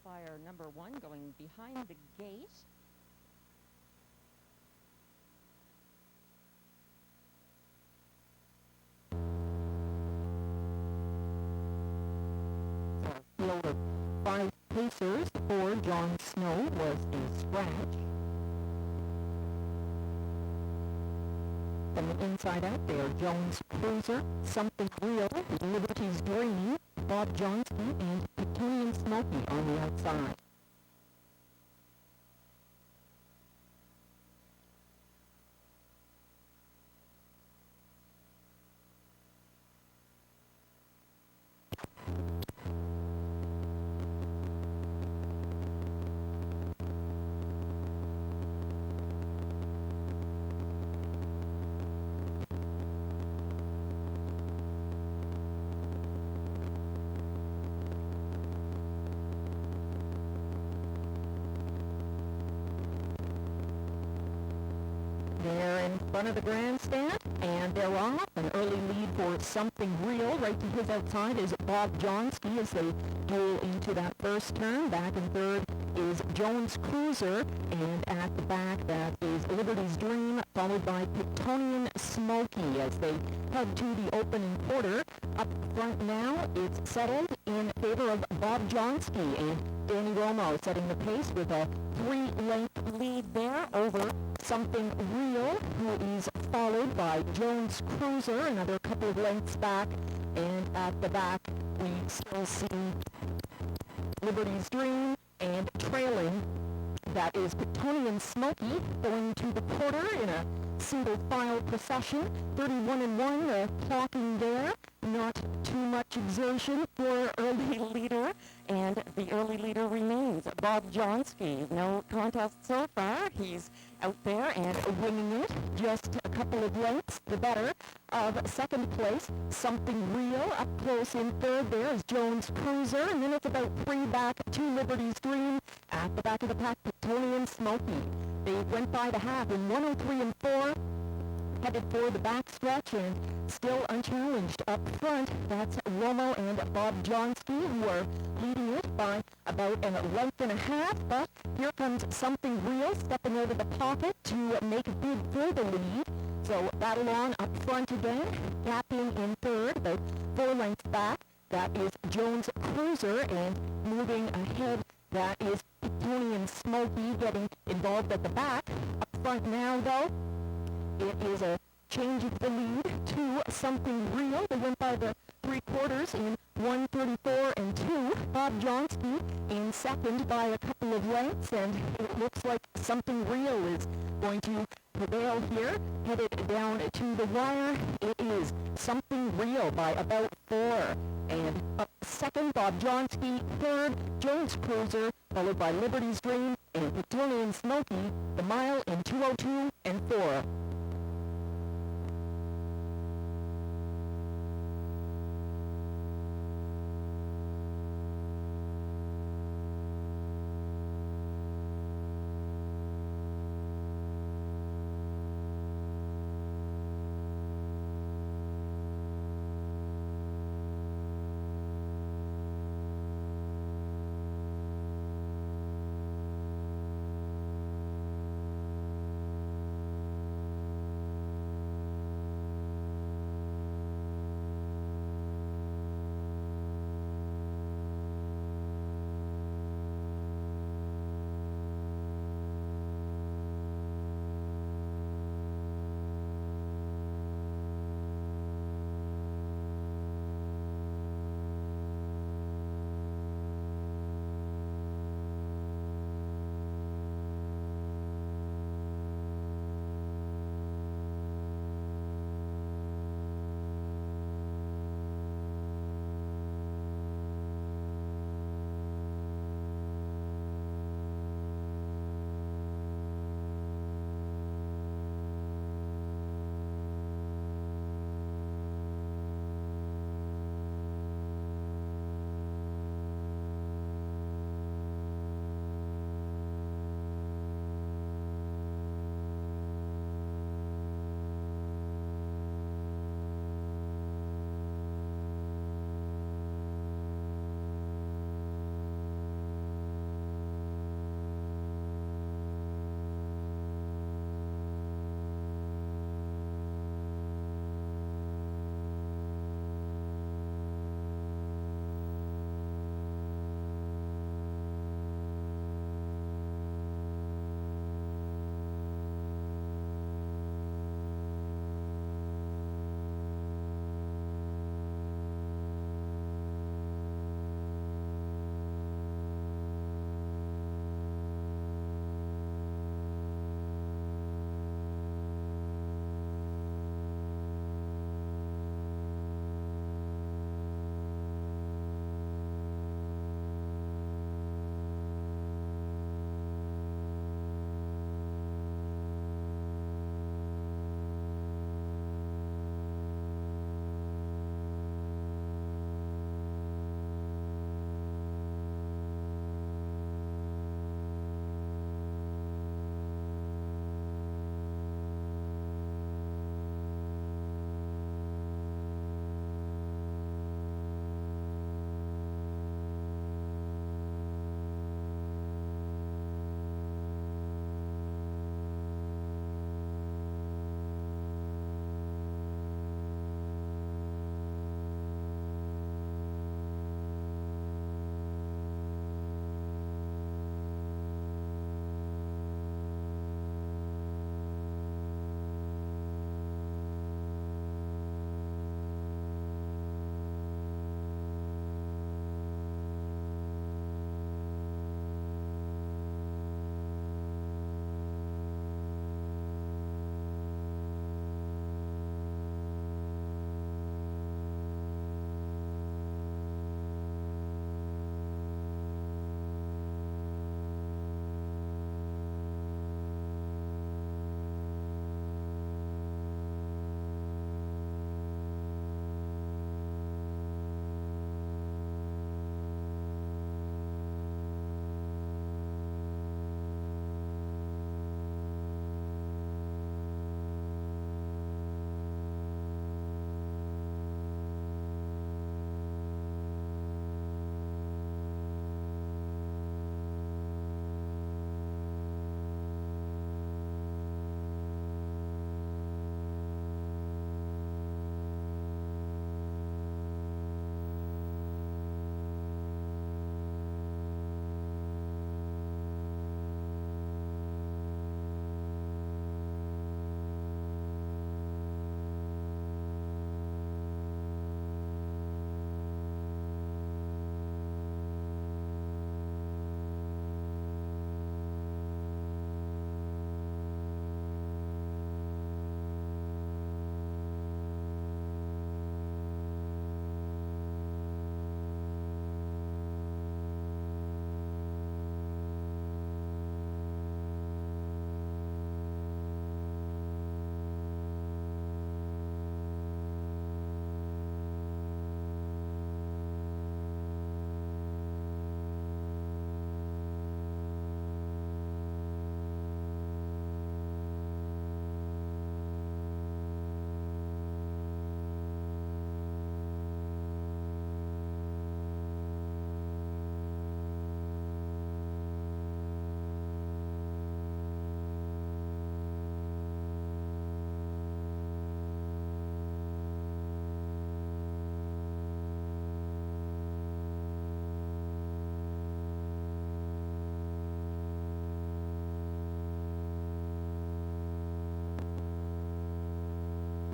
qualifier number 1 going behind the gate. Field of 5 pacers for John Snow was a scratch. From the inside out there, Jones Cruiser, Something Real, Liberty's Dream, Bob Johnston, and Petunian Smoky on the outside. They're in front of the grandstand, and they're off. An early lead for Something Real. Right to his outside is Bob Johnston as they duel into that first turn. Back in third is Jones Cruiser, and at the back that is Liberty's Dream, followed by Petunian Smoky as they head to the opening quarter. Up front now, it's settled in favor of Bob Johnston, and Danny Romo setting the pace with a 3-length lead there over Something Real, who is followed by Jones Cruiser, another couple of lengths back, and at the back we still see Liberty's Dream, and trailing that is Petunian Smoky going to the quarter in a single file procession. 31-1 clocking there. Not too much exertion for early leader, and the early leader remains Bob Johnston. No contest so far. He's out there and winging it, just a couple of lengths the better of second place. Something Real up close in third there is Jones Cruiser, and then it's about 3 back to Liberty's Dream. At the back of the pack, Petunian Smoky. They went by the half in 103 and 4. Headed for the backstretch and still unchallenged up front. That's Romo and Bob Johnston, who are leading it by about a length and a half. But here comes Something Real stepping out of the pocket to make a bid for the lead. So battle on up front again, gapping in third, about 4 lengths back. That is Jones Cruiser, and moving ahead, that is Petunian Smoky getting involved at the back. Up front now, though, it is a change of the lead to Something Real. They went by the 3/4 in 134 and 2. Bob Johnston in second by a couple of lengths, and it looks like Something Real is going to prevail here. Headed down to the wire, it is Something Real by about 4. And up second, Bob Johnston. Third, Jones Cruiser, followed by Liberty's Dream and Petunian Smoky. The mile in 2:02 and 4.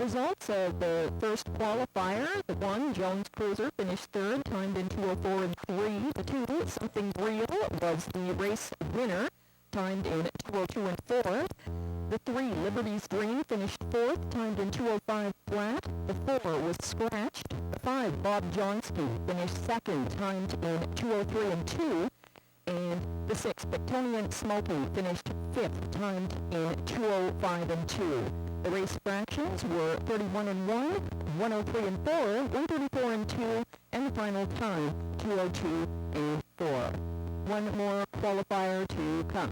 Results of the first qualifier. The 1, Jones Cruiser, finished third, timed in 2:04 and 3. The 2, Something Real, was the race winner, timed in 2:02 and 4. The 3, Liberty's Dream, finished fourth, timed in 2:05 flat. The 4 was scratched. The 5, Bob Johnsky, finished second, timed in 2:03 and 2. And the 6, Victonian Smoky, finished fifth, timed in 2:05 and 2. The race fractions were 31 and 1, 103 and 4, 134 and 2, and the final time, 2:02 and 4. One more qualifier to come.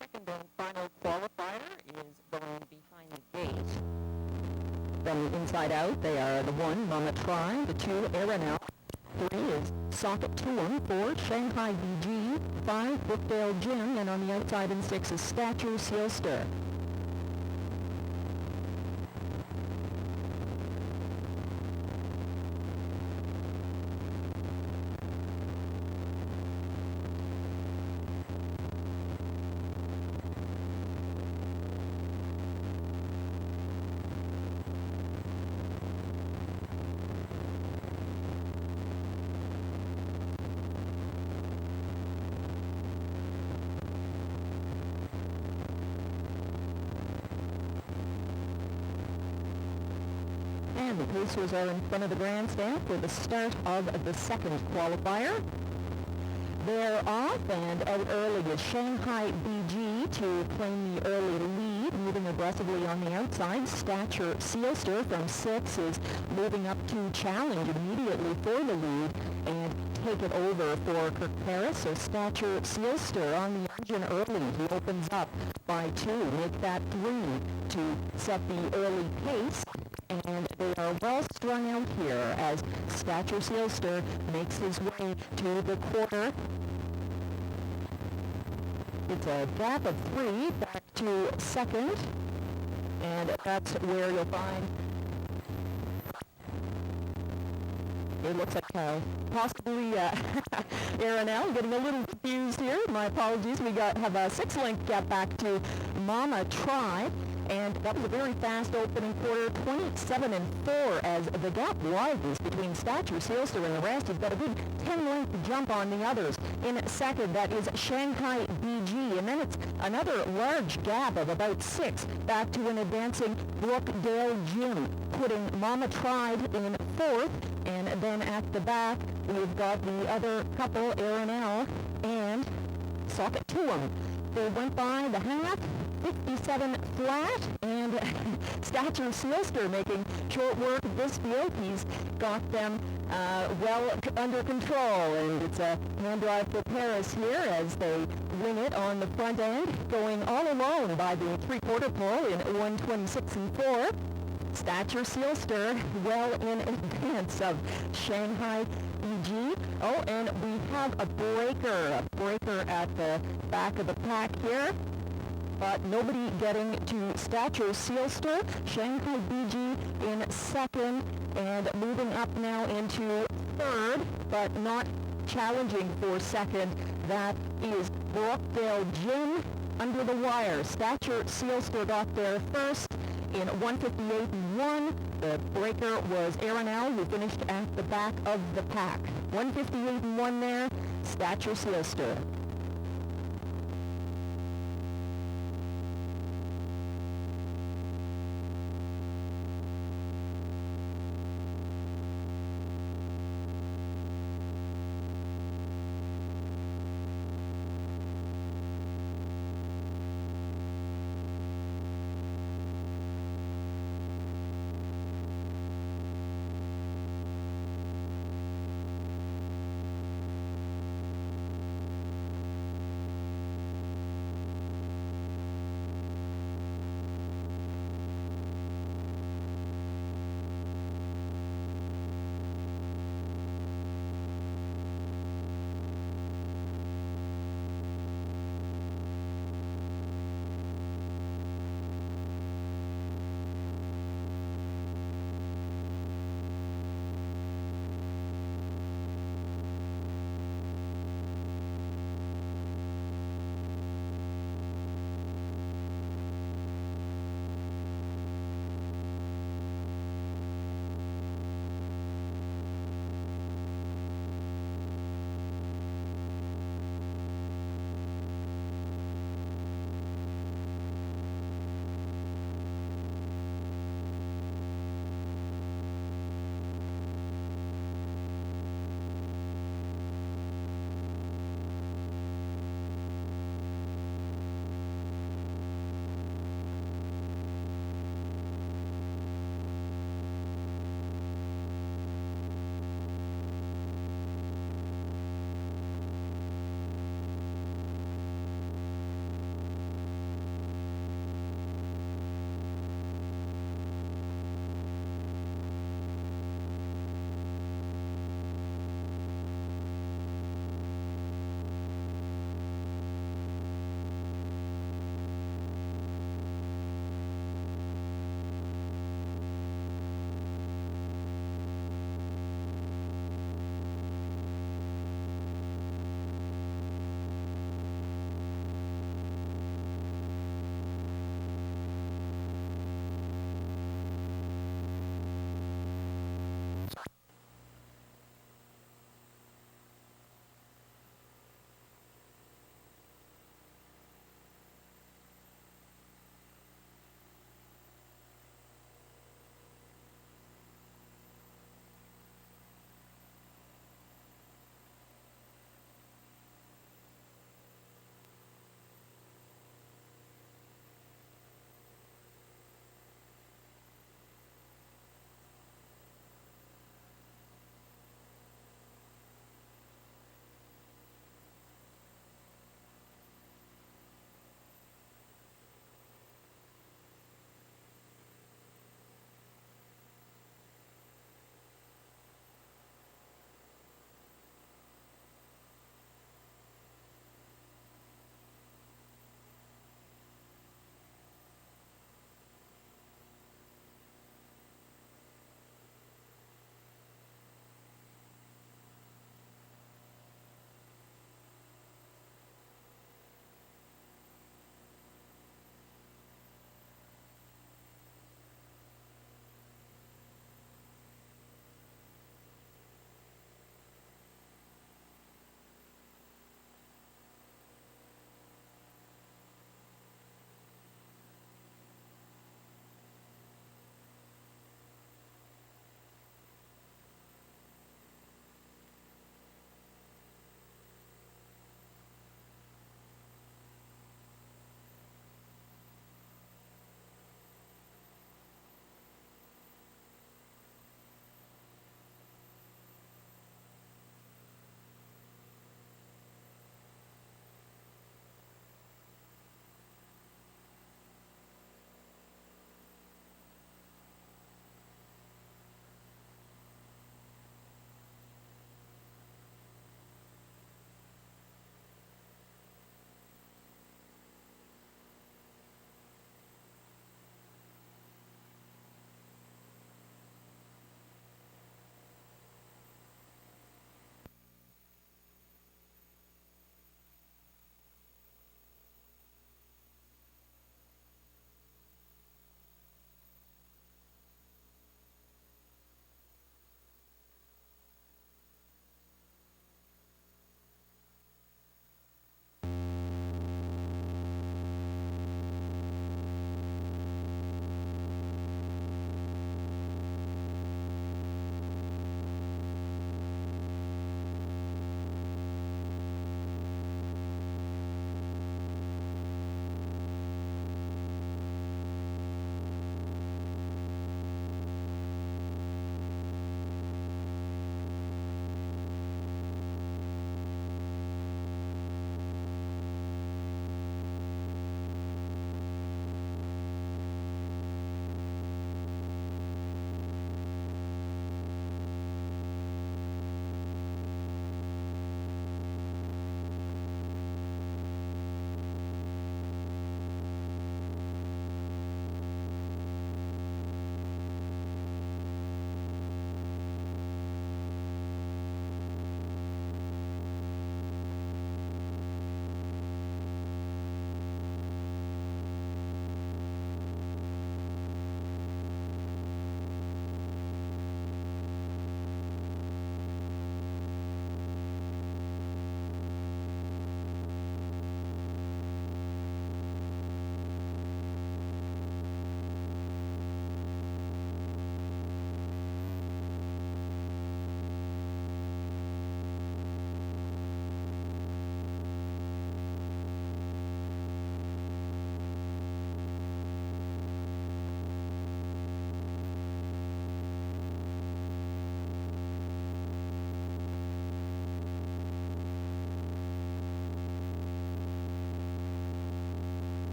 Second and final qualifier is going behind the gate. From the inside out, they are the 1, Mama Try, the 2, Aeronel, 3 is Socket Tour, 4, Shanghai VG, 5, Brookdale Gym, and on the outside in 6 is Statue Sealster. And the Pacers are in front of the grandstand for the start of the second qualifier. They're off and out early is Shanghai BG, to claim the early lead, moving aggressively on the outside. Stature Sealster from 6 is moving up to challenge immediately for the lead and take it over for Kirk Paris. So Stature Sealster on the engine early. He opens up by 2, make that 3 to set the early pace. And they are well strung out here as Stature Sealster makes his way to the quarter. It's a gap of 3 back to second, and that's where you'll find it looks like possibly Aronell getting a little confused here. My apologies. We have a 6-length gap back to Mama Try. And that was a very fast opening quarter, 27-4 as the gap widens between Stature Sealster and the rest. He's got a good 10-length jump on the others. In second, that is Shanghai BG. And then it's another large gap of about 6 back to an advancing Brookdale Jim, putting Mama Tried in 4th. And then at the back, we've got the other couple, Aronell and Socket Tuam. They went by the half, 57 flat, and Stature Sealster making short work of this field. He's got them well under control, and it's a hand drive for Paris here as they wing it on the front end, going all alone by the 3/4 pole in 1:26.4. Stature Sealster well in advance of Shanghai EG. Oh, and we have a breaker at the back of the pack here. But nobody getting to Stature Sealster. Shanghai BG in second and moving up now into third, but not challenging for second. That is Brookdale Jim under the wire. Stature Sealster got there first in 1:58.1. The breaker was Aronell, who finished at the back of the pack. 1:58.1 there, Stature Sealster.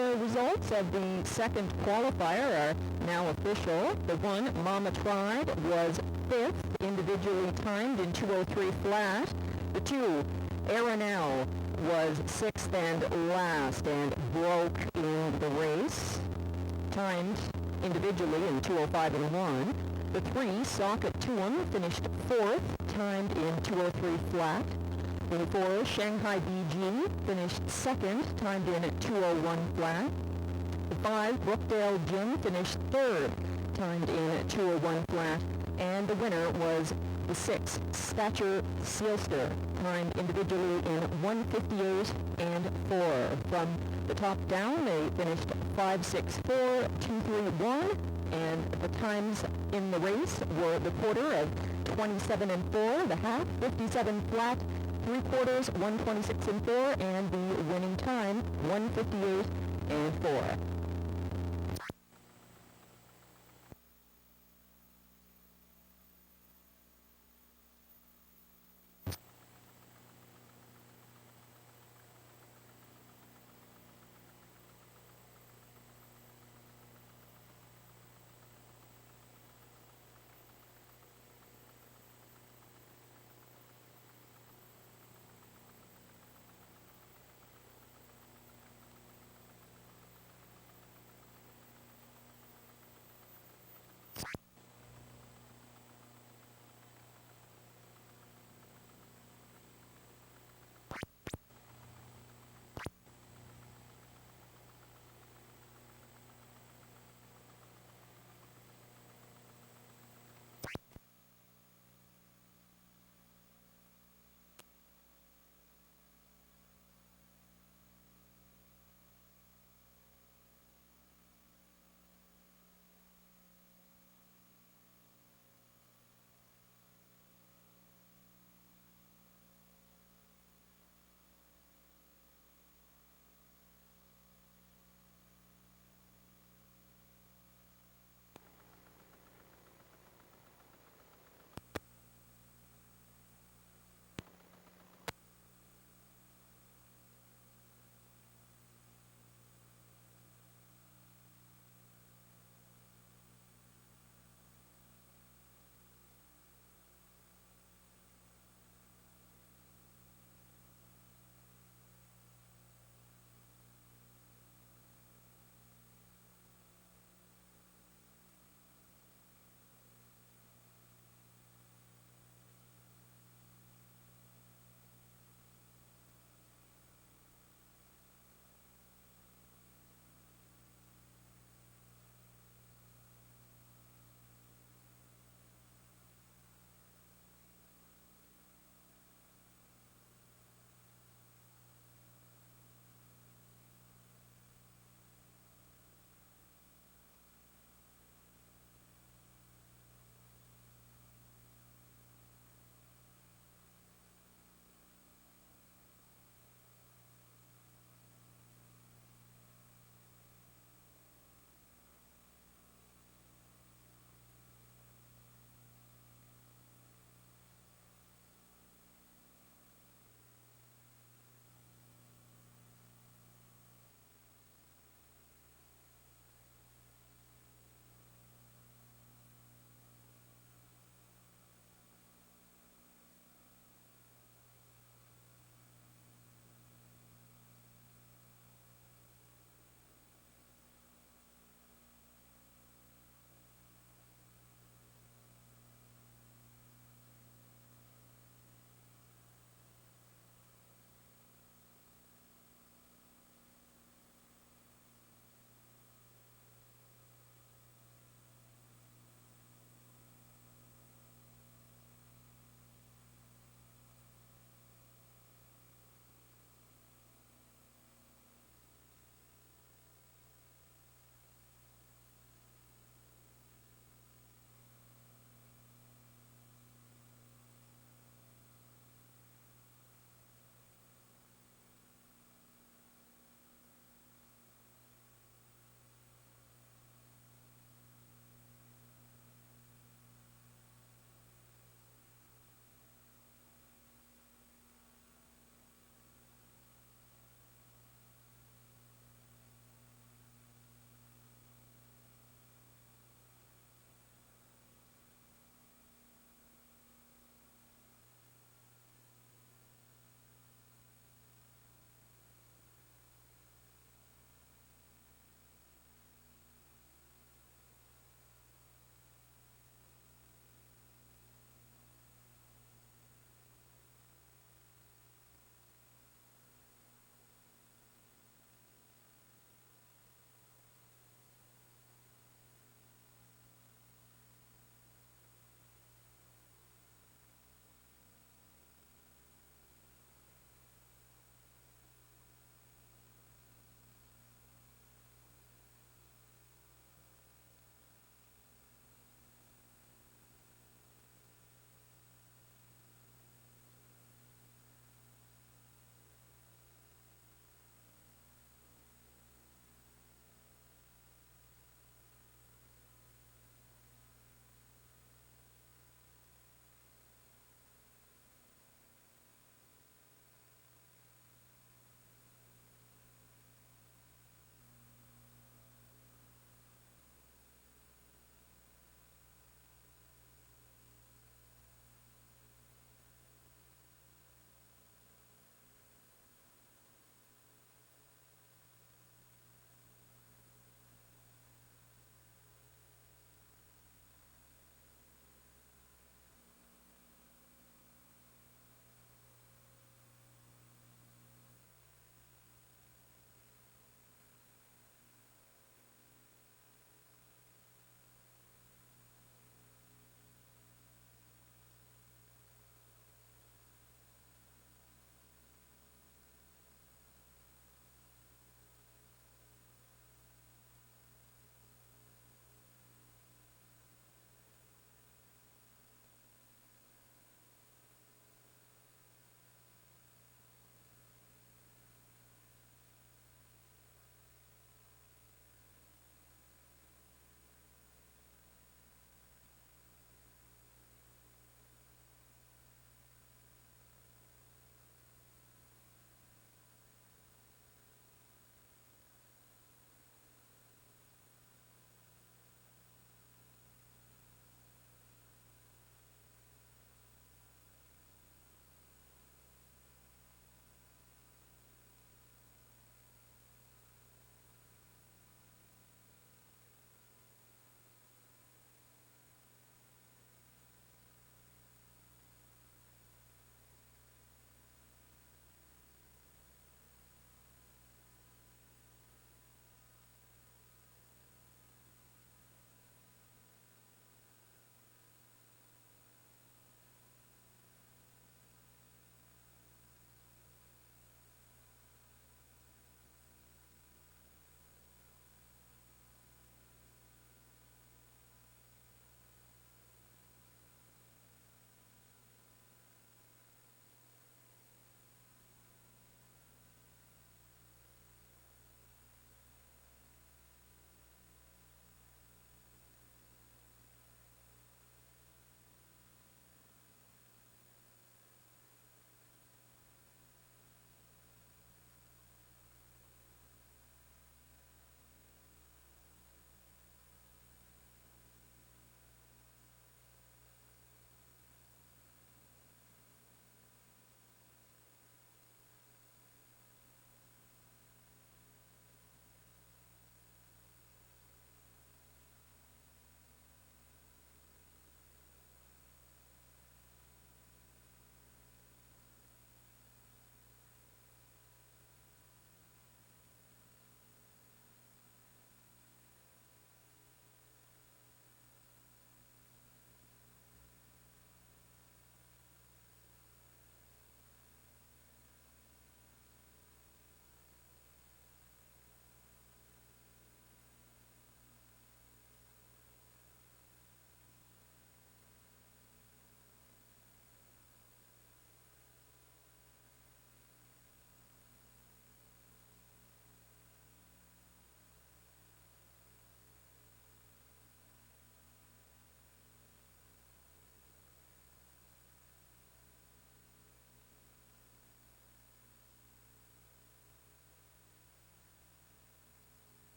the results of the second qualifier are now official. The one Mama Tried was 5th, individually timed in 2:03 flat. The two, Aronell, was 6th and last and broke in the race, timed individually in 2:05 and 1. The 3, Socket Tuam, finished 4th, timed in 2:03 flat. The 4, Shanghai BG, finished 2nd, timed in at 2:01 flat. The 5, Brookdale Jim, finished 3rd, timed in at 2:01 flat. And the winner was the 6, Stature Sealster, timed individually in 1:58 and 4. From the top down, they finished 5:64, 2:31, and the times in the race were the quarter of 27 and 4, the half 57 flat, 3/4 1:26 and 4, and the winning time 1:58 and 4.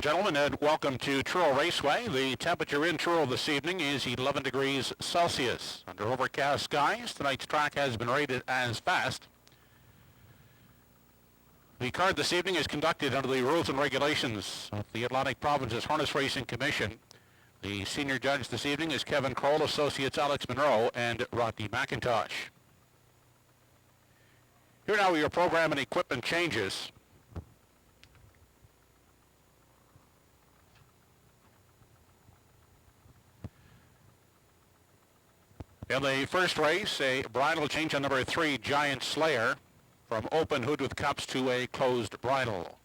gentlemen, and welcome to Truro Raceway. The temperature in Truro this evening is 11 degrees Celsius. Under overcast skies, tonight's track has been rated as fast. The card this evening is conducted under the rules and regulations of the Atlantic Provinces Harness Racing Commission. The senior judge this evening is Kevin Kroll, associates Alex Monroe and Rodney McIntosh. Here now are your program and equipment changes. In the first race, a bridle change on number 3, Giant Slayer, from open hood with cups to a closed bridle.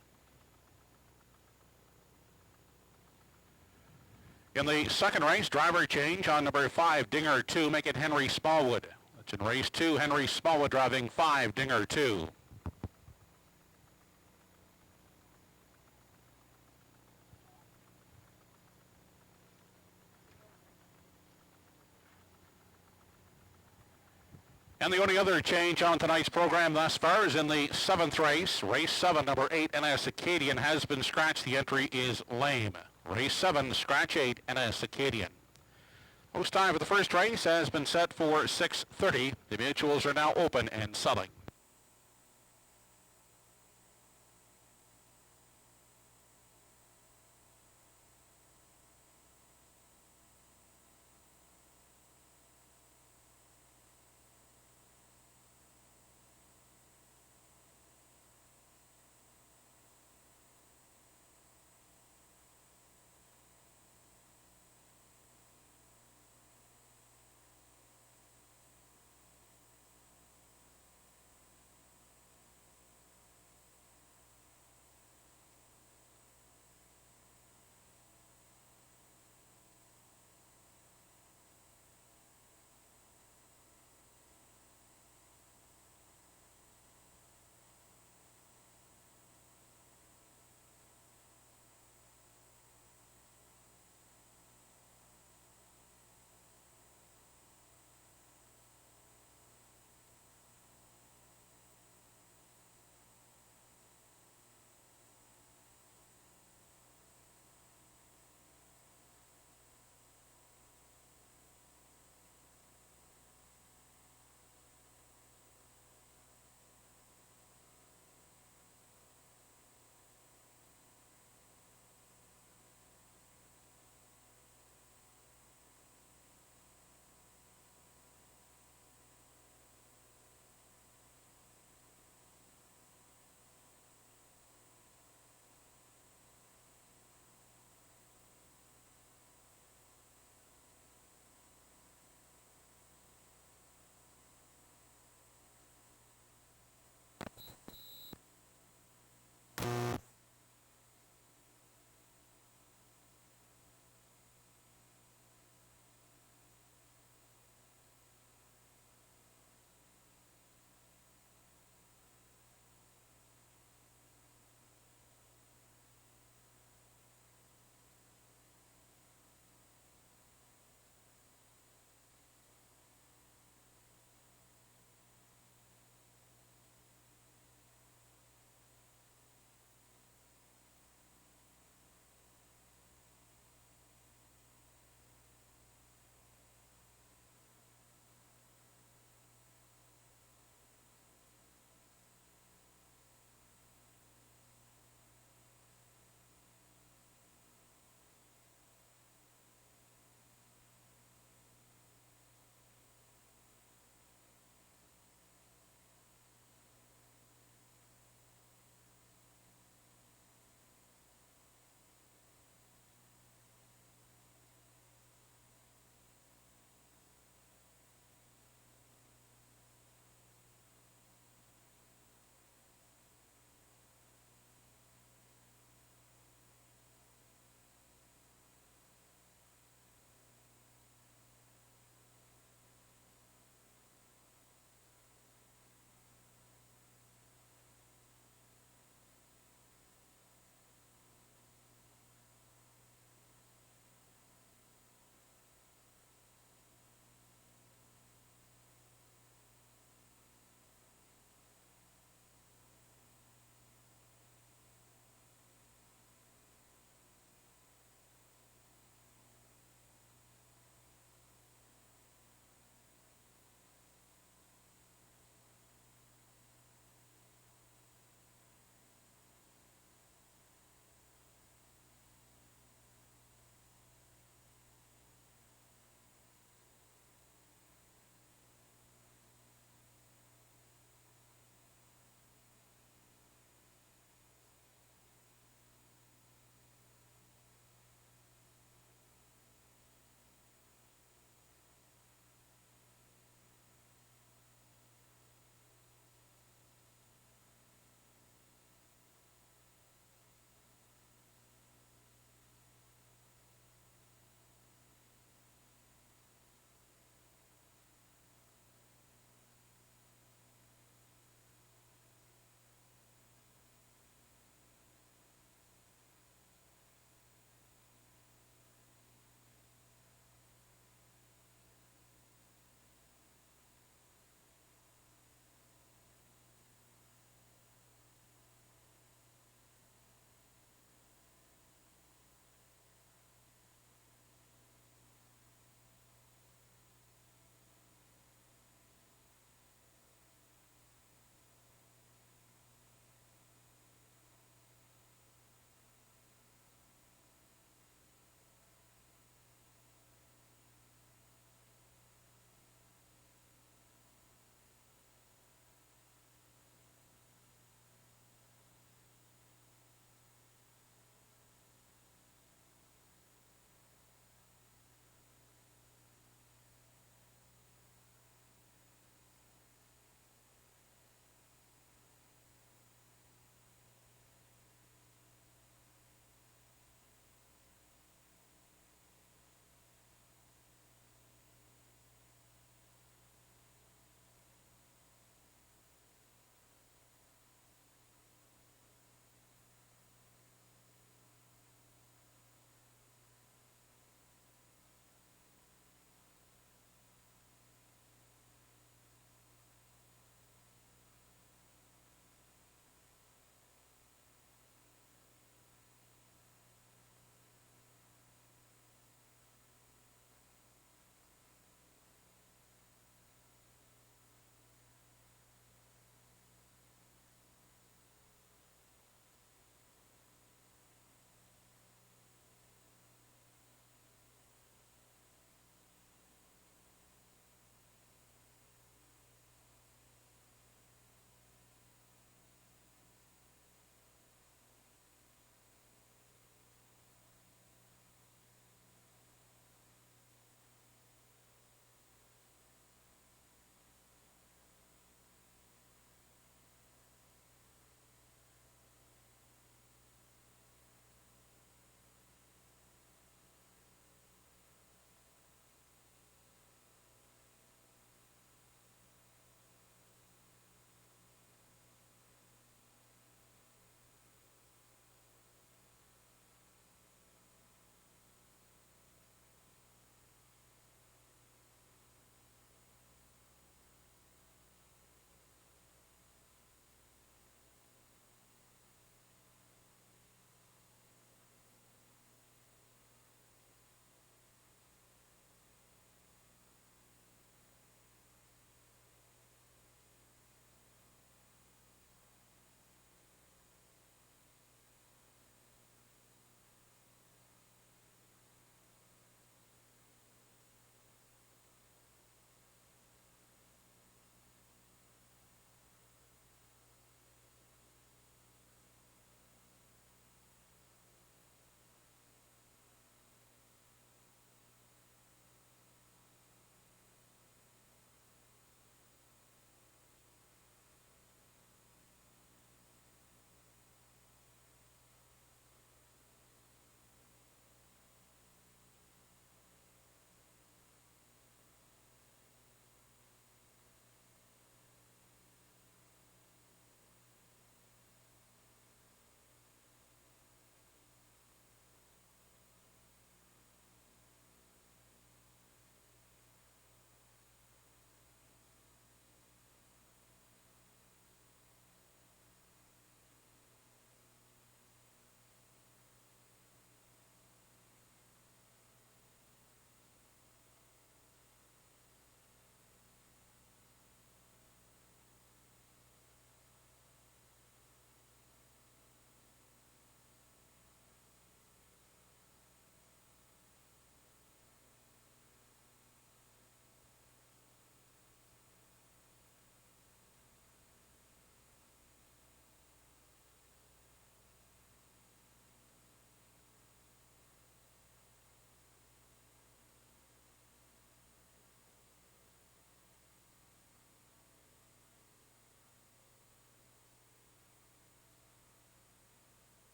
In the second race, driver change on number 5, Dinger 2, make it Henry Smallwood. That's in race 2, Henry Smallwood driving 5, Dinger 2. And the only other change on tonight's program thus far is in the 7th race. Race 7, number 8, NS Acadian, has been scratched. The entry is lame. Race 7, scratch 8, NS Acadian. Post time for the first race has been set for 6:30. The mutuals are now open and selling.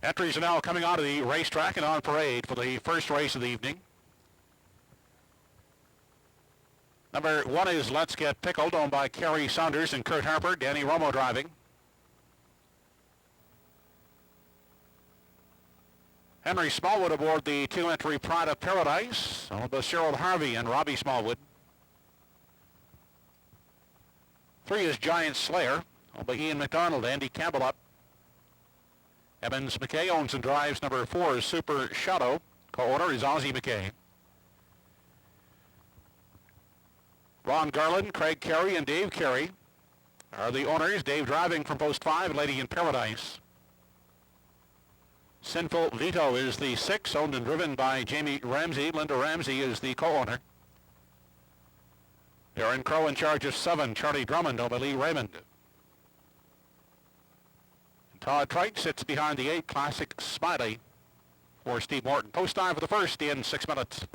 Entries are now coming onto the racetrack and on parade for the first race of the evening. Number 1 is Let's Get Pickled, owned by Kerry Saunders and Kurt Harper. Danny Romo driving. Henry Smallwood aboard the 2-entry Pride of Paradise, owned by Cheryl Harvey and Robbie Smallwood. 3 is Giant Slayer, owned by Ian McDonald, Andy Campbell up. Evans McKay owns and drives. Number 4 is Super Shadow. Co-owner is Ozzie McKay. Ron Garland, Craig Carey, and Dave Carey are the owners. Dave driving from post 5, Lady in Paradise. Sinful Vito is the 6, owned and driven by Jamie Ramsey. Linda Ramsey is the co-owner. Darren Crow in charge of 7, Charlie Drummond, owned by Lee Raymond. And Todd Trite sits behind the 8, Classic Smiley for Steve Morton. Post time for the first in 6 minutes.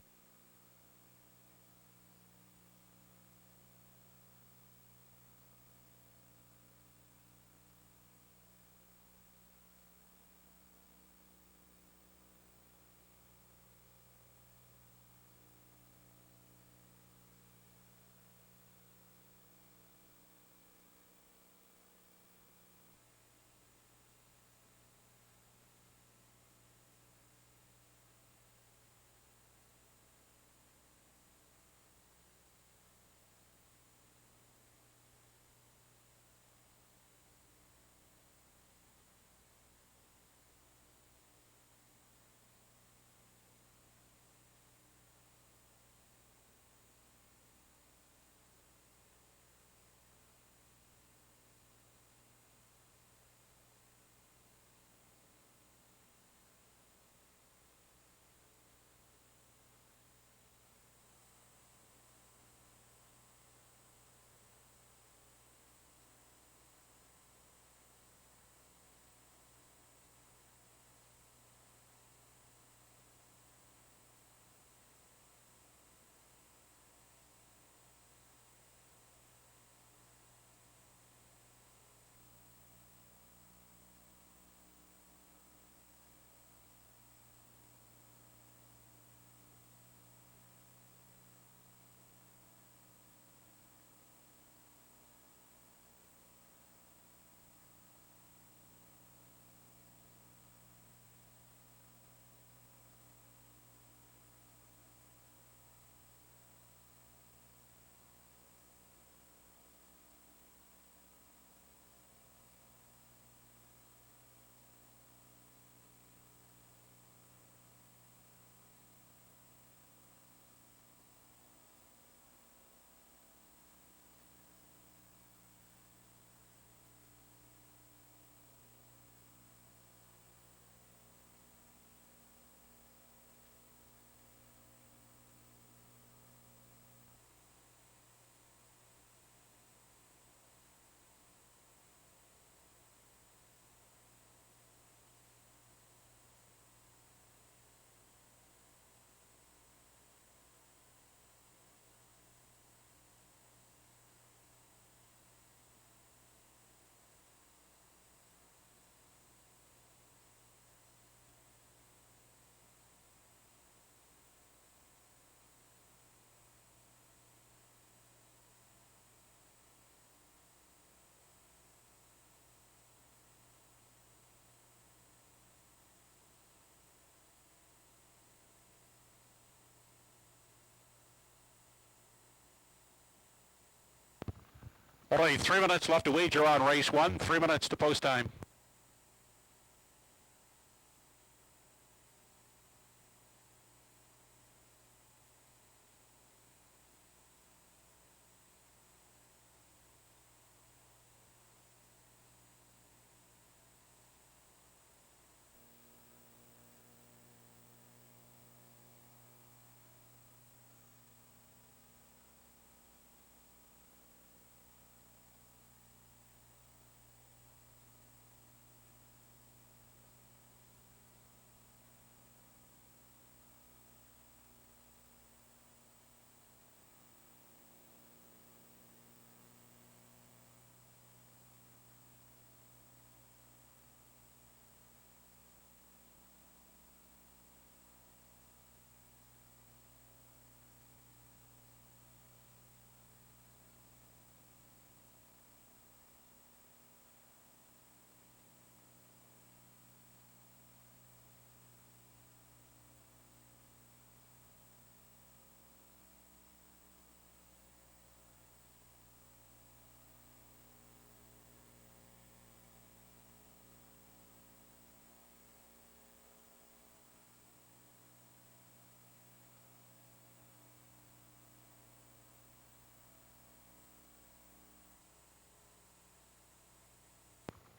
Only 3 minutes left to wager on race 1. 3 minutes to post time.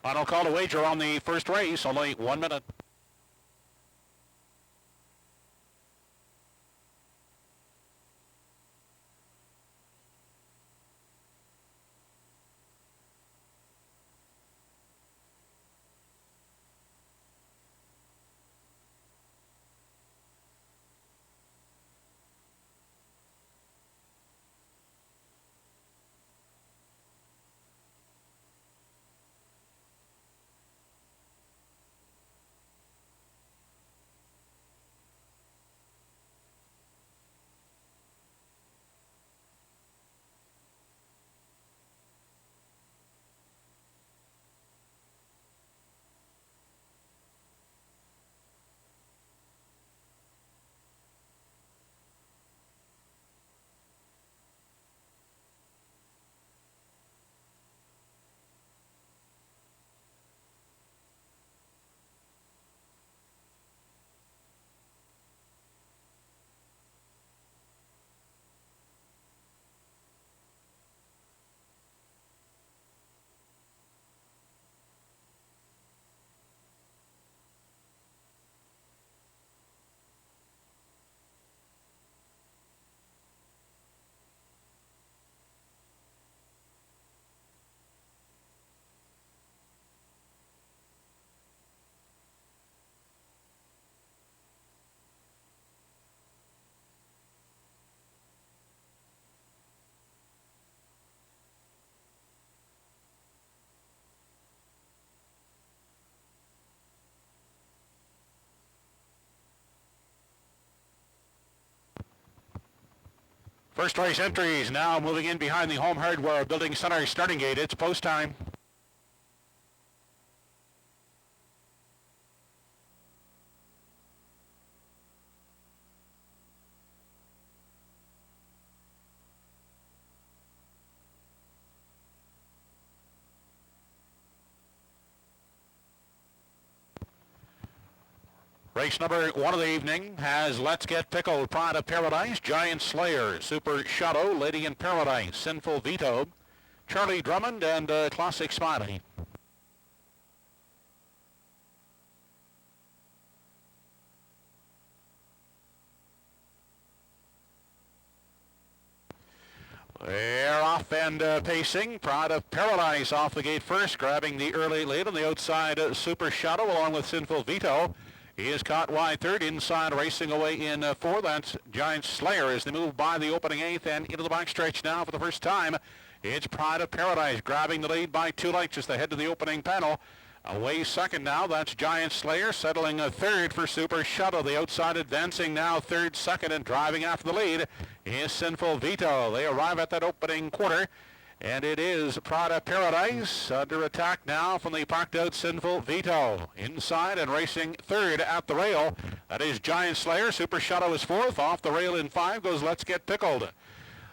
Final call to wager on the first race, only 1 minute. First race entries now moving in behind the Home Hardware Building Center starting gate. It's post time. Race number 1 of the evening has Let's Get Pickled, Pride of Paradise, Giant Slayer, Super Shadow, Lady in Paradise, Sinful Veto, Charlie Drummond, and Classic Smiley. They're off and pacing. Pride of Paradise off the gate first, grabbing the early lead on the outside. Super Shadow along with Sinful Veto. He is caught wide third, inside racing away in four. That's Giant Slayer as they move by the opening eighth and into the backstretch now for the first time. It's Pride of Paradise grabbing the lead by 2 lengths as they head to the opening panel. Away second now, that's Giant Slayer settling a third for Super Shadow. The outside advancing now third, second, and driving after the lead is Sinful Veto. They arrive at that opening quarter. And it is Pride of Paradise under attack now from the parked out Sinful Veto. Inside and racing third at the rail. That is Giant Slayer. Super Shadow is fourth. Off the rail in 5 goes Let's Get Pickled.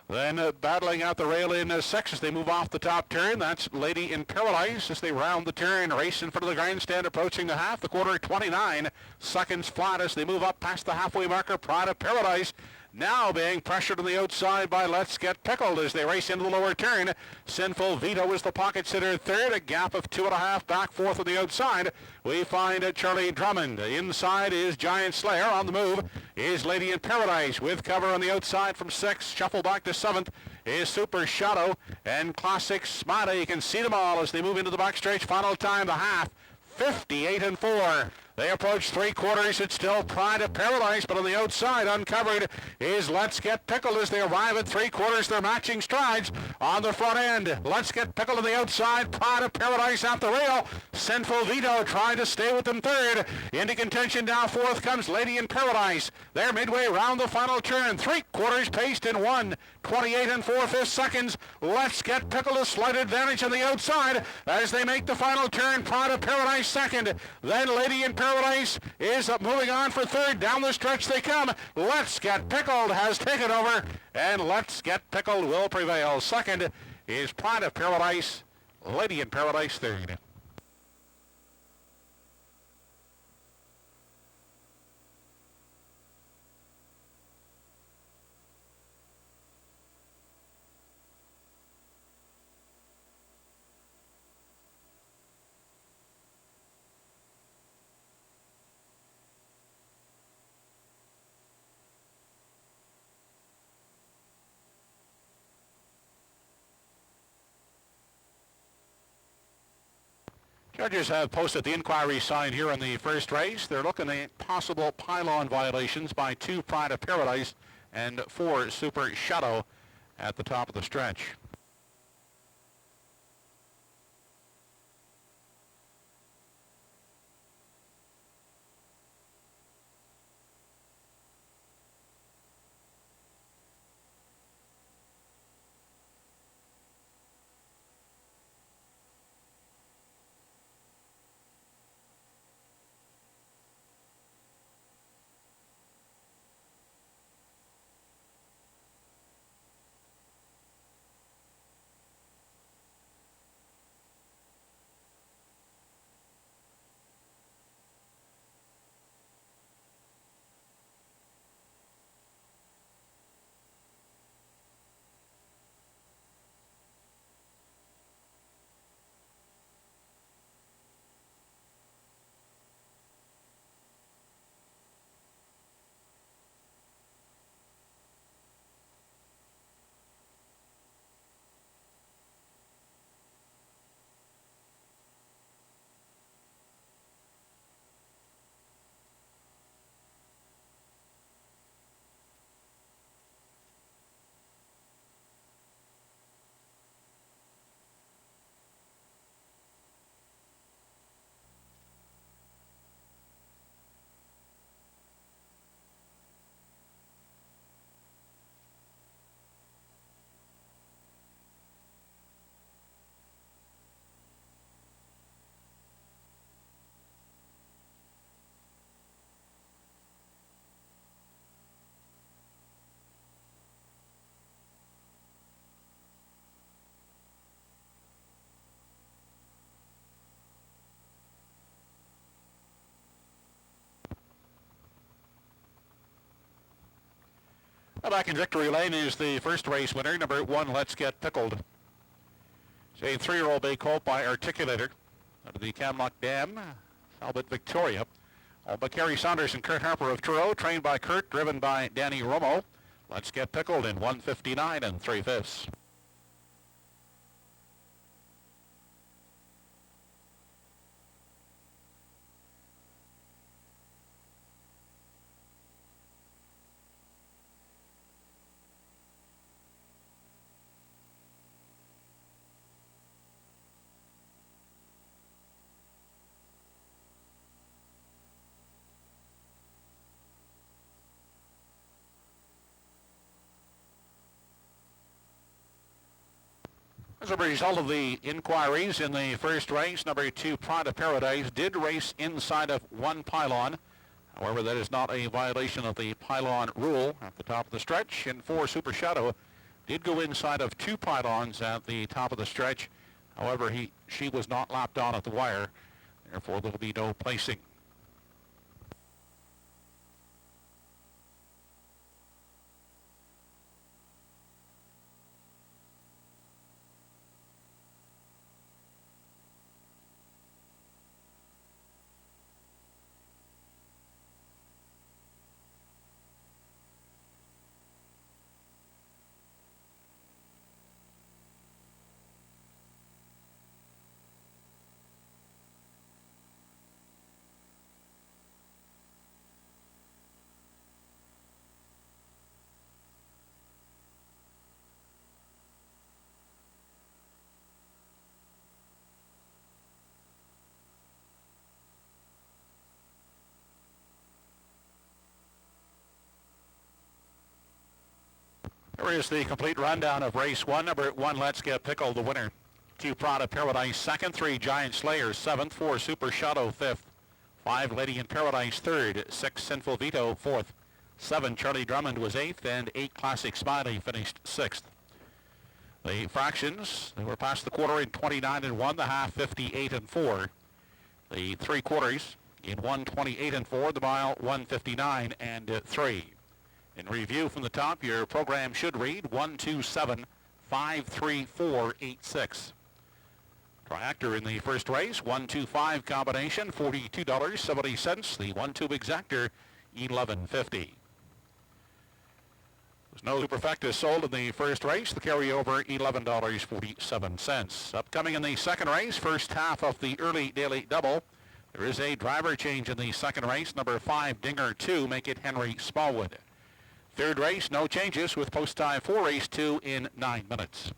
Then battling out the rail in 6 as they move off the top turn. That's Lady in Paradise as they round the turn. Race in front of the grandstand approaching the half. The quarter 29 seconds flat as they move up past the halfway marker. Pride of Paradise now being pressured on the outside by Let's Get Pickled as they race into the lower turn. Sinful Veto is the pocket sitter third, a gap of 2.5 back fourth on the outside. We find Charlie Drummond. Inside is Giant Slayer. On the move is Lady in Paradise with cover on the outside from 6. Shuffle back to 7th is Super Shadow and Classic Smiley. You can see them all as they move into the backstretch. Final time, the half, 58-4. They approach 3/4. It's still Pride of Paradise, but on the outside, uncovered, is Let's Get Pickled as they arrive at 3/4. They're matching strides on the front end. Let's Get Pickled on the outside. Pride of Paradise at the rail. Sinful Veto trying to stay with them third. Into contention now fourth comes Lady in Paradise. They're midway round the final turn. 3/4 paced in 1:28 4/5 seconds. Let's Get Pickled a slight advantage on the outside as they make the final turn. Pride of Paradise second. Then Lady in Paradise is moving on for third. Down the stretch they come. Let's Get Pickled has taken over, and Let's Get Pickled will prevail. Second is Pride of Paradise. Lady in Paradise third. Judges have posted the inquiry sign here in the first race. They're looking at possible pylon violations by 2 Pride of Paradise and 4 Super Shadow at the top of the stretch. Back in victory lane is the first race winner, number 1, Let's Get Pickled. It's a 3-year-old bay colt by Articulator out of the Camlock Dam, Albert Victoria. Owned by Kerry Saunders and Kurt Harper of Truro, trained by Kurt, driven by Danny Romo. Let's Get Pickled in 1:59 3/5. As a result of the inquiries in the first race, number 2, Pride of Paradise, did race inside of 1 pylon. However, that is not a violation of the pylon rule at the top of the stretch. And 4, Super Shadow, did go inside of 2 pylons at the top of the stretch. However, she was not lapped on at the wire. Therefore, there will be no placing. Here is the complete rundown of race 1. Number 1, Let's Get Pickled, the winner. 2, Pride of Paradise, second. 3, Giant Slayer, 7th. 4, Super Shadow, 5th. 5, Lady in Paradise, 3rd. 6, Sinful Veto, 4th. 7, Charlie Drummond was 8th, and 8, Classic Smiley finished 6th. The fractions, they were past the quarter in 29 1, the half 58 4. The 3/4 in 128 4, the mile 159 3. In review from the top, your program should read 127-534-86. Triactor in the first race, 125 combination, $42.70. The 1-2 exactor, $11.50. No Superfecta sold in the first race. The carryover, $11.47. Upcoming in the second race, first half of the early daily double. There is a driver change in the second race. Number 5, Dinger 2, make it Henry Smallwood. Third race, no changes with post time for race 2 in 9 minutes.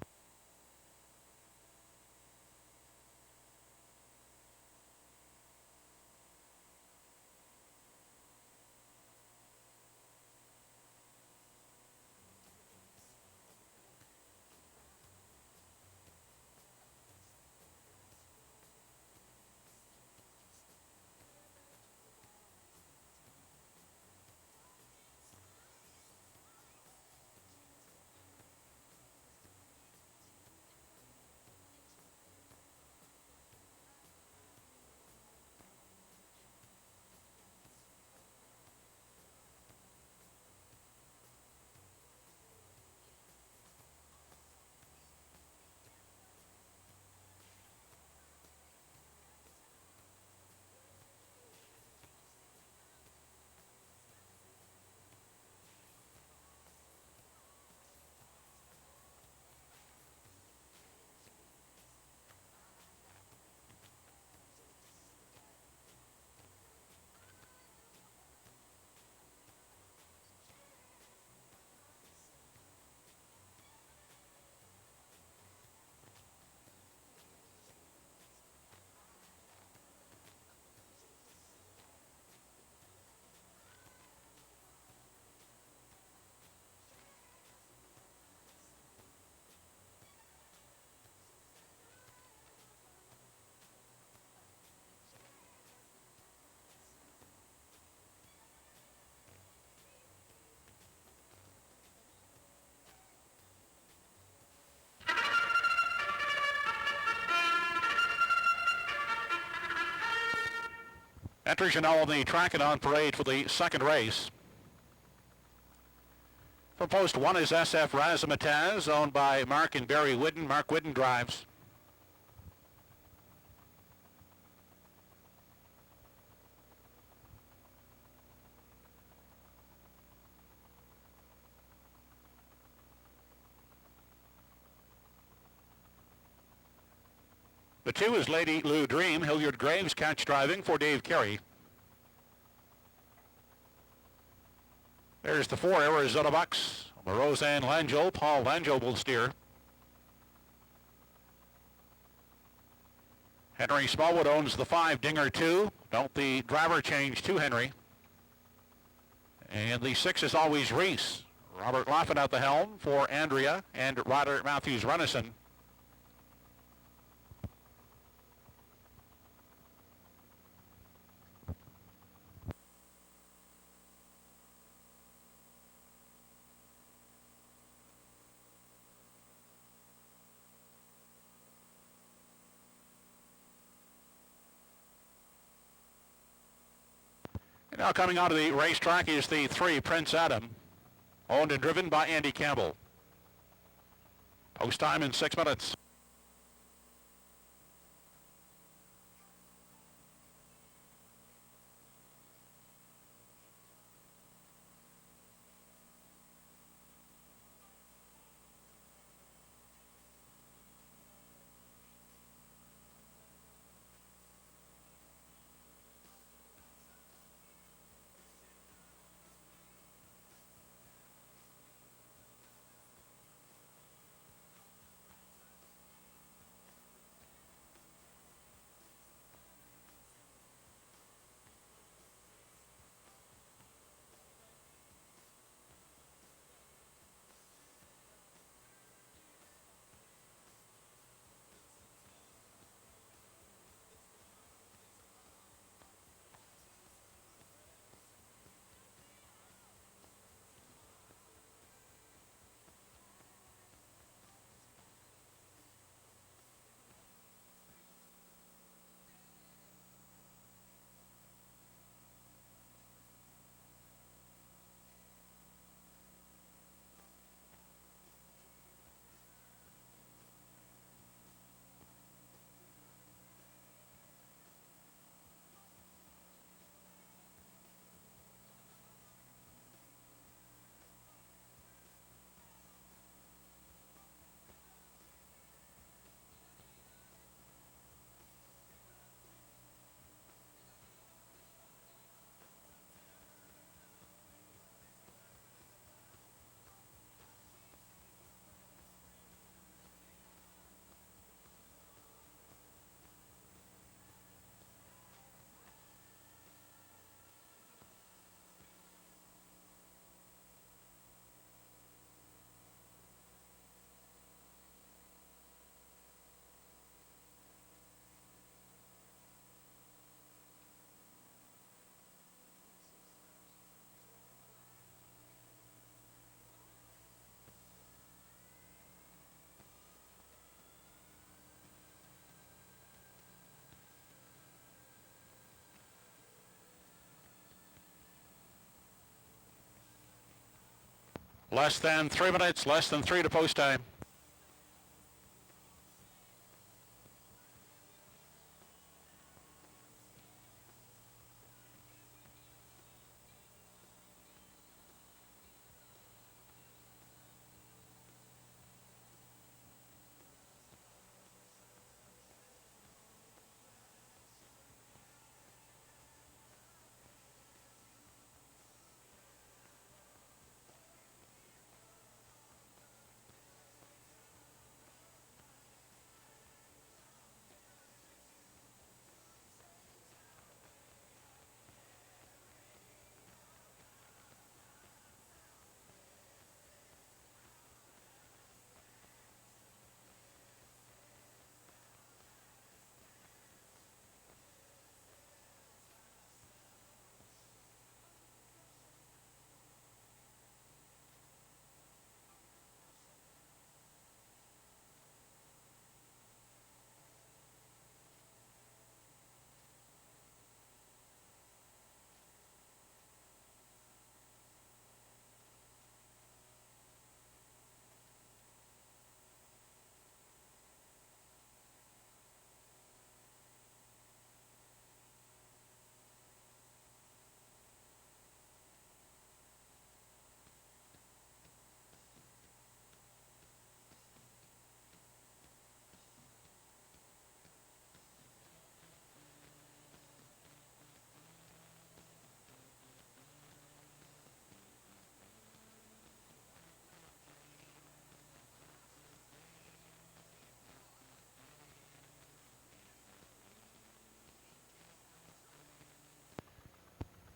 Entries are now on the track and on parade for the second race. For post 1 is SF Razzmatazz, owned by Mark and Barry Whidden. Mark Whidden drives. The 2 is Lady Lou Dream. Hilliard Graves catch driving for Dave Carey. There's the 4, Arizona Bucks. Roseanne Langell. Paul Langell will steer. Henry Smallwood owns the 5, Dinger 2. Don't the driver change to Henry. And the 6 is always Reese. Robert Laffin at the helm for Andrea and Ryder Matthews Renison. Now coming onto the racetrack is the 3, Prince Adam, owned and driven by Andy Campbell. Post time in 6 minutes. Less than 3 minutes, less than 3 to post time.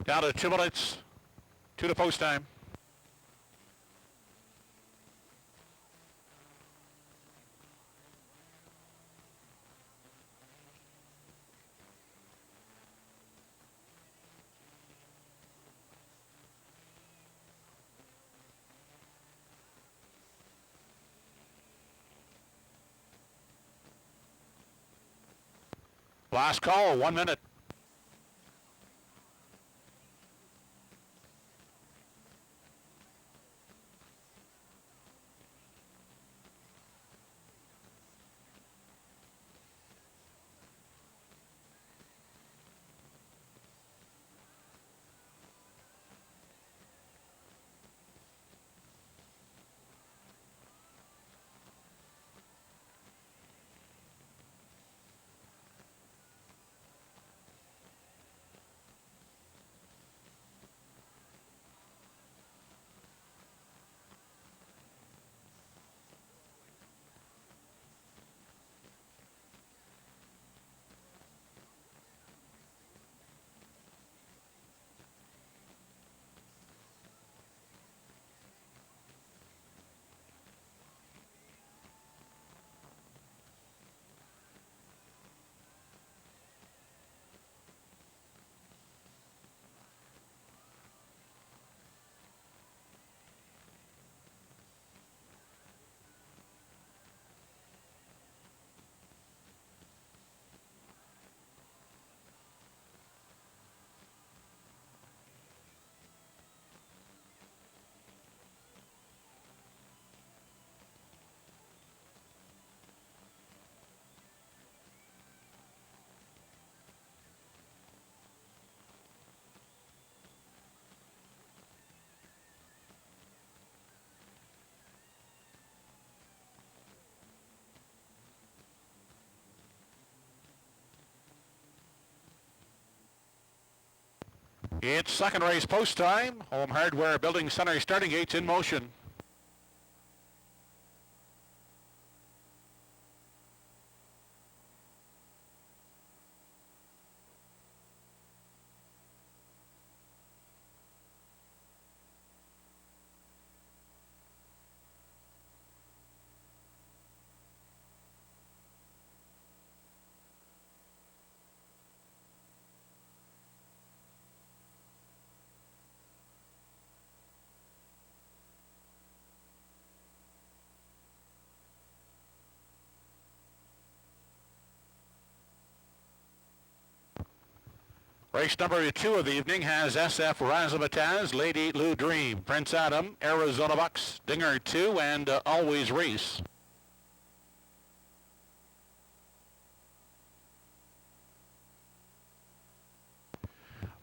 Down to 2 minutes, 2 to post time. Last call, 1 minute. It's second race post time. Home Hardware Building Center starting gates in motion. Race number 2 of the evening has SF Razzmatazz, Lady Lou Dream, Prince Adam, Arizona Bucks, Dinger 2, and Always Race.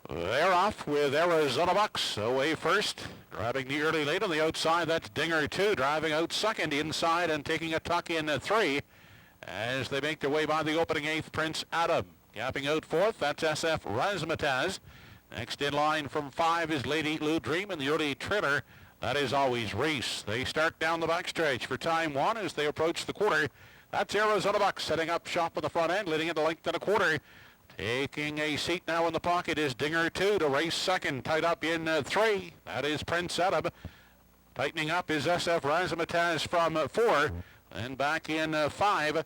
They're off with Arizona Bucks away first. Driving the early late on the outside, that's Dinger 2. Driving out second inside and taking a tuck in 3 as they make their way by the opening 8th, Prince Adam. Gapping out 4th, that's SF Razzmatazz. Next in line from 5 is Lady Lou Dream in the early trailer. That is Always Race. They start down the backstretch for time 1 as they approach the quarter. That's Arizona Bucks setting up shop at the front end, leading into length and a quarter. Taking a seat now in the pocket is Dinger 2 to race second, tied up in 3. That is Prince Adam. Tightening up is SF Razzmatazz from 4. And back in 5.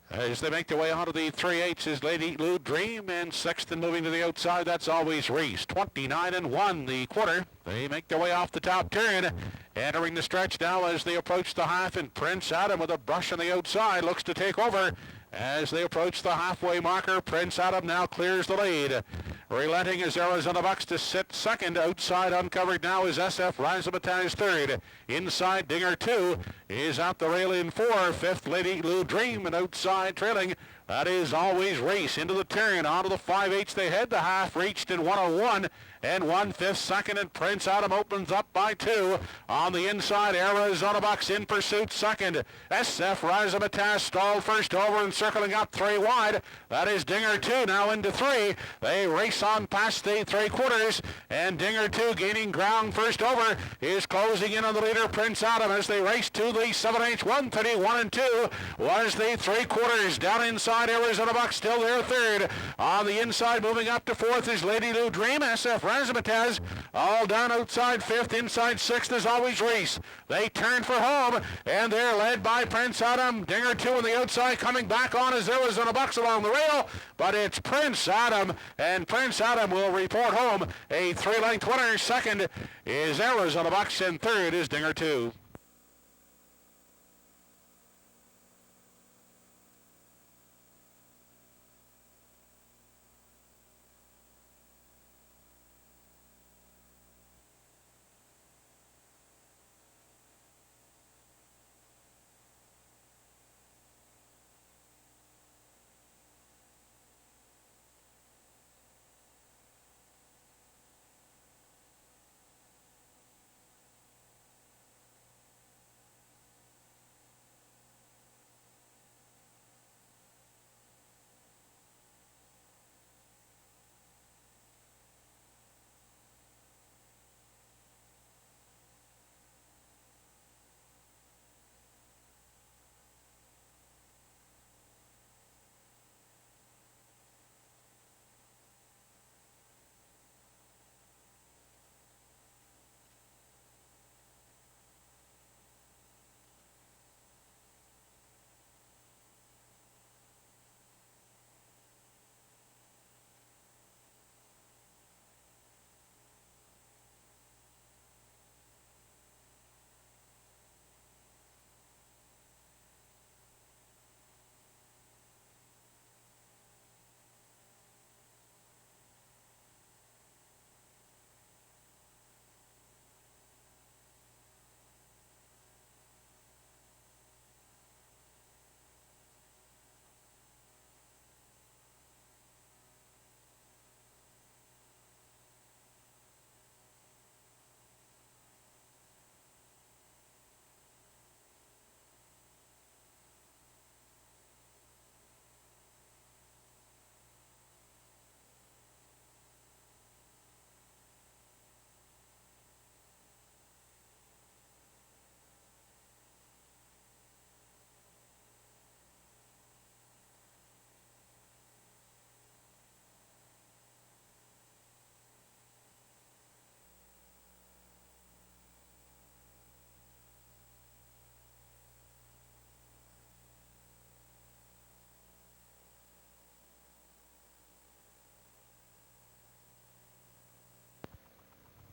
As they make their way out of the 3/8 is Lady Lou Dream, and 6th and moving to the outside, that's Always Race. 29-1 the quarter. They make their way off the top turn. Entering the stretch now as they approach the half, and Prince Adam with a brush on the outside looks to take over. As they approach the halfway marker, Prince Adam now clears the lead. Relenting is Arizona Bucks to sit second. Outside uncovered now is SF Razzmatazz third. Inside Dinger 2 is out the rail in 4. 5th Lady Lou Dream, and outside trailing. That is Always Race. Into the turn, onto the 5/8 they head. The half reached in 1:01 and 1/5 second, and Prince Adam opens up by 2. On the inside, Arizona Bucks in pursuit second. SF Razzmatazz stalled first over and circling up 3 wide. That is Dinger 2 now into 3. They race on past the 3/4, and Dinger 2 gaining ground first over is closing in on the leader Prince Adam as they race to the 7/8. 1:31 and 2 was the 3/4. Down inside, Arizona Bucks still there third. On the inside, moving up to 4th is Lady Lou Dream. SF Razzmatazz all down outside 5th. Inside 6th is Always Race. They turn for home, and they're led by Prince Adam. Dinger 2 on the outside, coming back on as Arizona Bucks along the rail, but it's Prince Adam, and Prince Adam will report home a 3-length winner. Second is Arizona Bucks, and third is Dinger 2.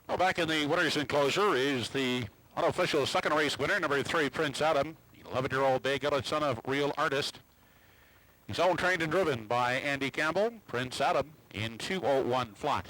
Well, back in the winner's enclosure is the unofficial second race winner, number 3, Prince Adam, the 11-year-old Bay Gillett son of Real Artist. He's owned, trained, and driven by Andy Campbell. Prince Adam in 2:01 flat.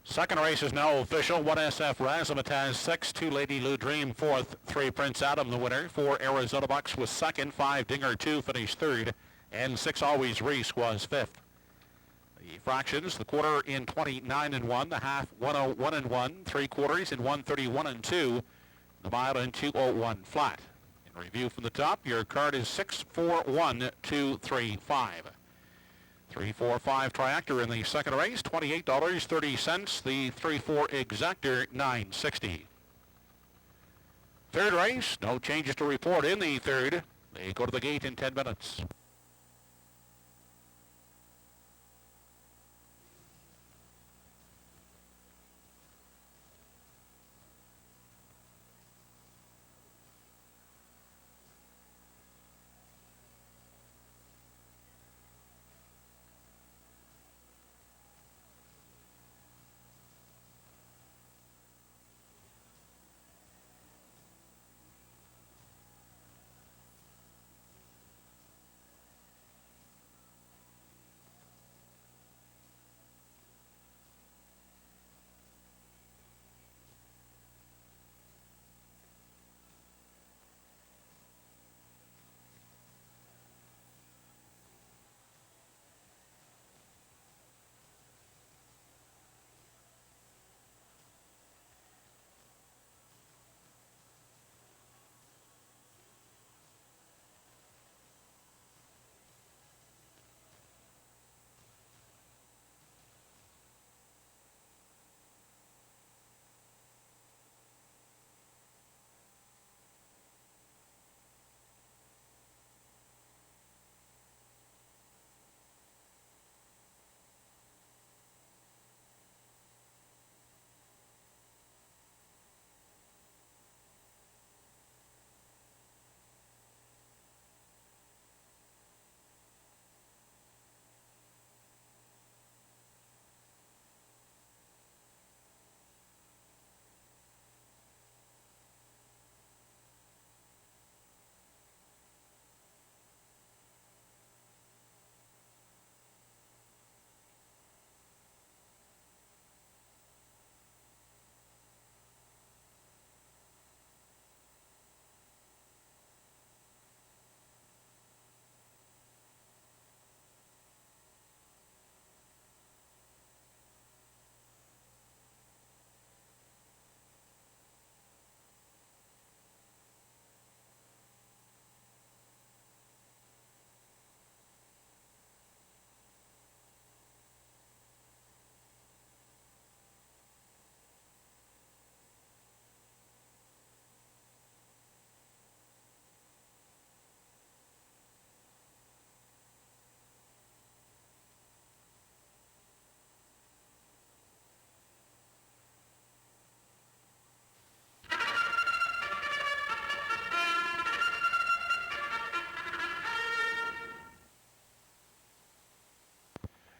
Second race is now official. 1SF Razzmatazz 6, 2 Lady Lou Dream 4th, 3 Prince Adam the winner, 4 Arizona Bucks was second, 5 Dinger 2 finished third, and 6 Always Reese was fifth. The fractions, the quarter in 29 and 1, the half 101 and 1, 3 quarters in 131 and 2, the mile in 2:01 flat. In review from the top, your card is 641235. 345 Triactor in the second race, $28.30. The 34 Exactor, $9.60. Third race, no changes to report in the third. They go to the gate in 10 minutes.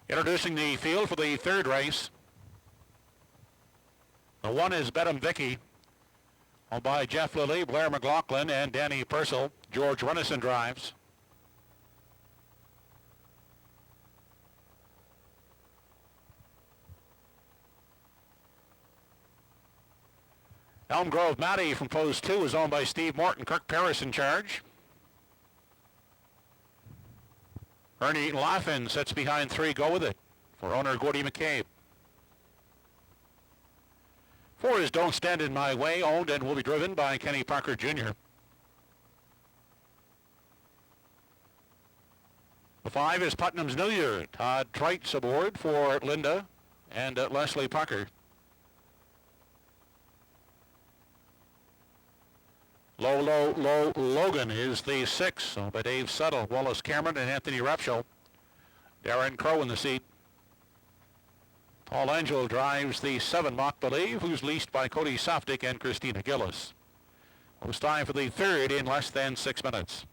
Introducing the field for the third race. The one is Bedham Vicky, owned by Jeff Lilly, Blair McLaughlin, and Danny Purcell. George Renison drives. Elm Grove Matty from post 2 is owned by Steve Morton. Kirk Paris in charge. Ernie Laughlin sits behind 3. Go with it for owner Gordy McCabe. 4 is Don't Stand in My Way, owned and will be driven by Kenny Parker Jr. The 5 is Putnam's New Year. Todd Treitz aboard for Linda and Leslie Parker. Low Logan is the 6, owned by Dave Settle, Wallace Cameron, and Anthony Repshow. Darren Crow in the seat. Paul Angel drives the 7, Mock Believe, who's leased by Cody Softic and Christina Gillis. It was time for the 3rd in less than 6 minutes.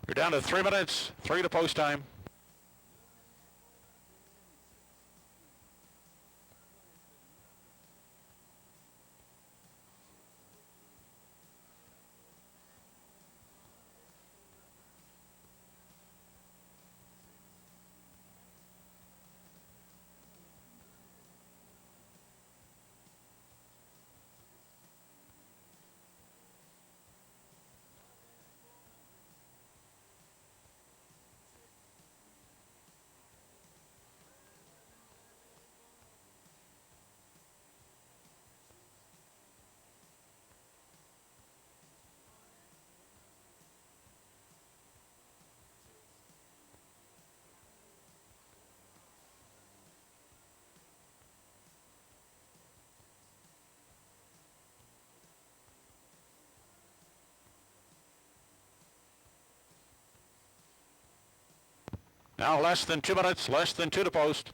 You're down to 3 minutes, 3 to post time. Now less than 2 minutes, less than 2 to post.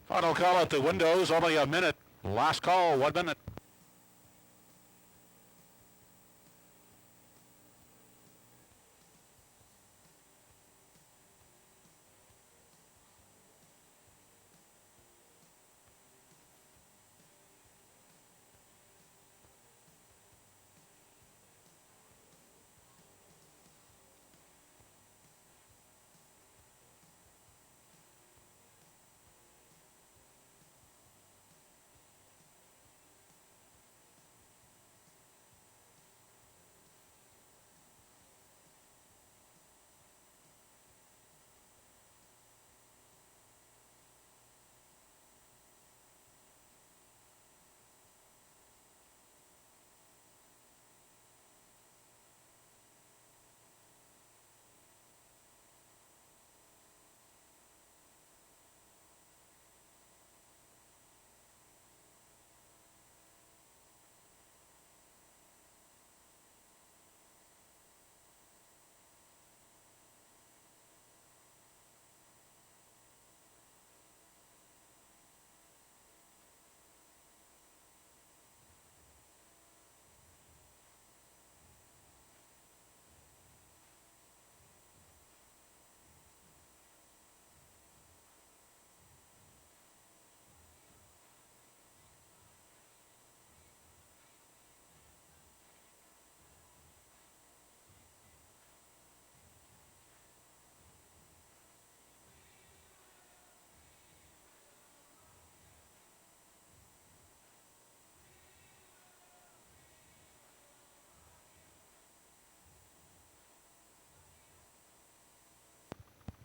Final call at the windows, only a minute. Last call, 1 minute.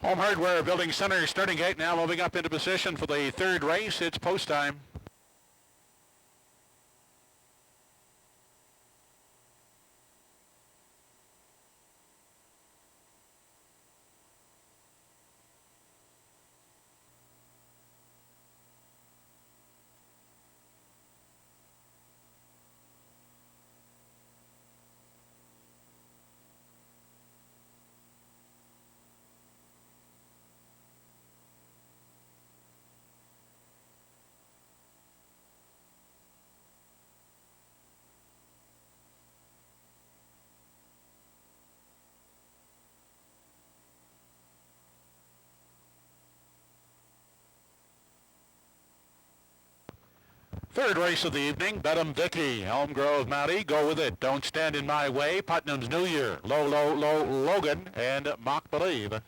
Home Hardware Building Center starting gate now moving up into position for the third race. It's post time. Third race of the evening, Bedham Vicky, Elm Grove Matty, Go With It, Don't Stand In My Way, Putnam's New Year, Low Logan, and Mock Believe.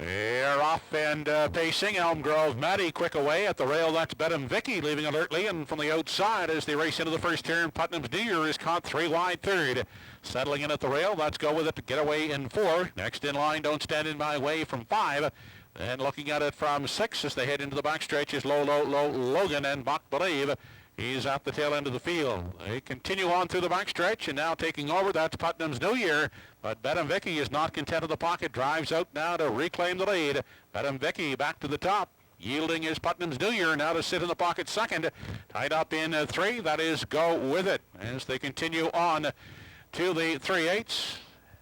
They're off and pacing. Elm Grove Matty quick away at the rail. That's Bedham Vicky leaving alertly, and from the outside as they race into the first turn, Putnam's New Year is caught 3 wide third. Settling in at the rail, let's Go With It to get away in 4. Next in line, Don't Stand In My Way from 5. And looking at it from 6 as they head into the backstretch is Low Logan and Mock Believe. He's at the tail end of the field. They continue on through the backstretch, and now taking over, that's Putnam's New Year. But Bedham Vicky is not content of the pocket, drives out now to reclaim the lead. Bedham Vicky back to the top. Yielding is Putnam's New Year, now to sit in the pocket second. Tied up in 3, that is Go With It. As they continue on to the 3/8.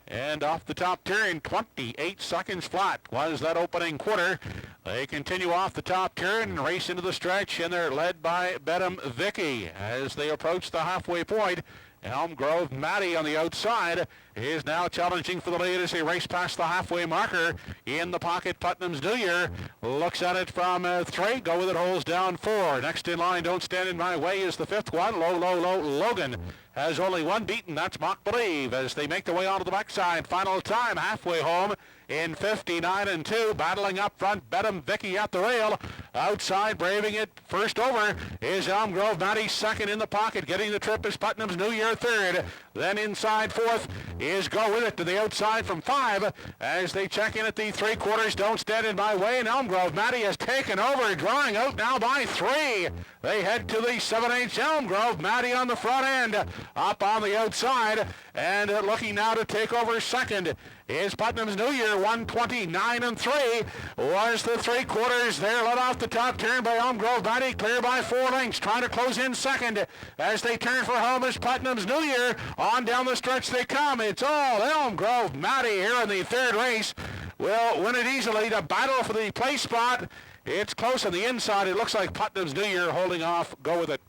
And off the top turn, 28 seconds flat was that opening quarter. They continue off the top turn and race into the stretch, and they're led by Bedham Vicky as they approach the halfway point. Elm Grove Matty on the outside is now challenging for the lead as they race past the halfway marker. In the pocket, Putnam's New Year looks at it from 3. Go With It holds down 4. Next in line, Don't Stand In My Way is the 5th one. Low Logan has only 1 beaten. That's Mock Believe as they make their way onto the backside. Final time halfway home in 59-2. Battling up front, Bedham Vicky at the rail. Outside, braving it first over is Elm Grove Matty. Second in the pocket. Getting the trip is Putnam's New Year third. Then inside 4th is Go With It to the outside from 5 as they check in at the 3/4. Don't Stand In My Way, and Elm Grove Matty has taken over, drawing out now by 3. They head to the 7/8. Elm Grove Matty on the front end, up on the outside, and looking now to take over second. is Putnam's New Year. 129-3 was the three-quarters. There led off the top turn by Elm Grove Matty, clear by 4 lengths. Trying to close in second as they turn for home is Putnam's New Year. On down the stretch they come. It's all Elm Grove Matty here in the third race. Will win it easily. The battle for the place spot. It's close on the inside. It looks like Putnam's New Year holding off. Go with it.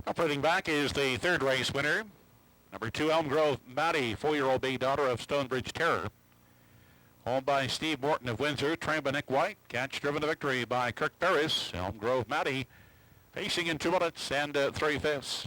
Operating back is the third race winner. Number 2, Elm Grove Matty, 4-year-old bay daughter of Stonebridge Terror. Owned by Steve Morton of Windsor, trained by Nick White. Catch driven to victory by Kirk Barris. Elm Grove Matty pacing in 2 minutes and 3/5.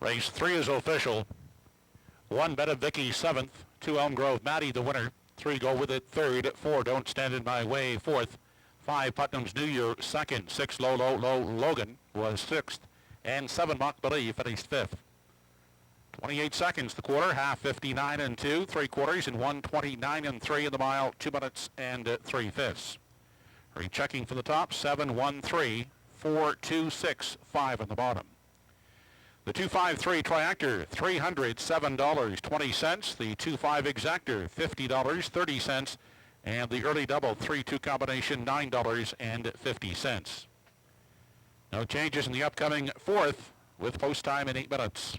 Race 3 is official. 1 Bet of Vicky 7th. 2 Elm Grove Maddie the winner. 3 Go With It 3rd. 4 Don't Stand in My Way 4th. 5 Putnam's New Year 2nd. 6 Low Logan was 6th. And 7 Mock Believe finished 5th. 28 seconds the quarter, half 59 and 2, 3/4 and 1:29 and 3 in the mile, 2 minutes and 3/5. Rechecking for the top, 7-1-3, 4-2-6-5 on the bottom. The 253 Triactor, $307.20. The 25 Exactor, $50.30. And the early double 3-2 combination, $9.50. No changes in the upcoming fourth with post time in 8 minutes.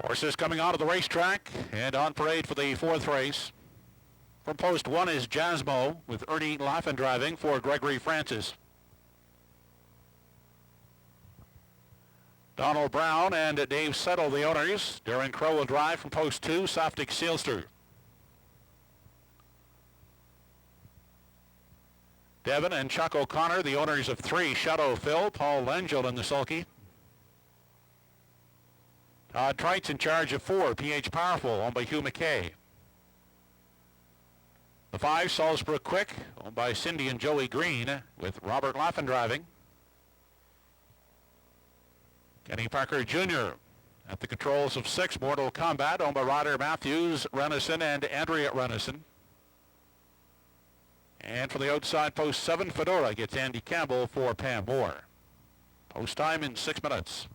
Horses coming out of the racetrack and on parade for the fourth race. From post 1 is Jasmo with Ernie Laffin driving for Gregory Francis. Donald Brown and Dave Settle, the owners. Darren Crow will drive from post 2, Saftik Sealster. Devin and Chuck O'Connor, the owners of 3, Shadow Phil, Paul Langell in the sulky. Todd Treitz in charge of 4, PH Powerful, owned by Hugh McKay. The 5, Salisbury Quick, owned by Cindy and Joey Green, with Robert Laffin driving. Kenny Parker Jr. at the controls of 6, Mortal Kombat, owned by Ryder Matthews, Renison, and Andrea Renison. And for the outside post 7, Fedora gets Andy Campbell for Pam Moore. Post time in 6 minutes.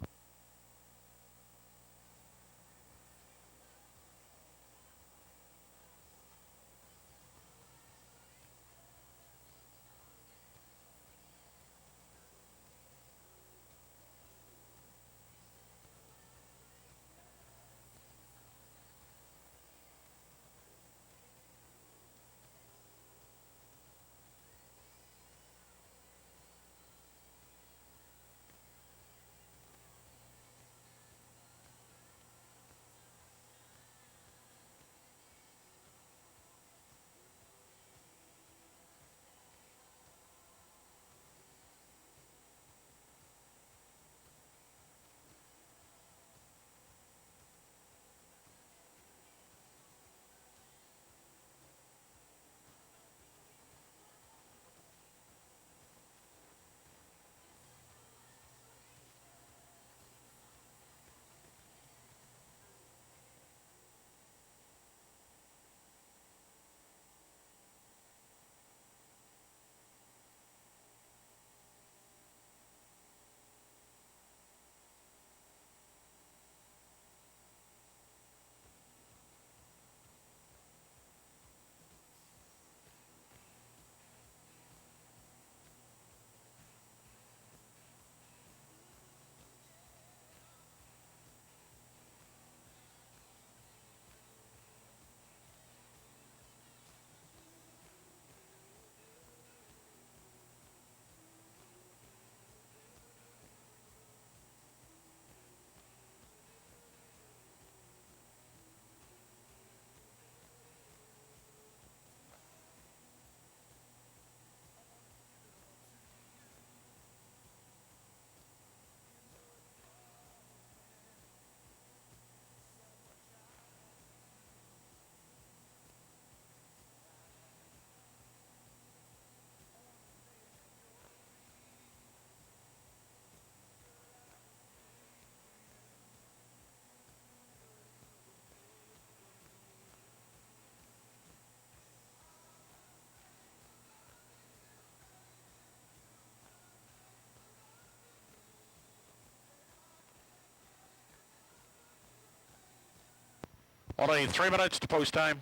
Only 3 minutes to post time.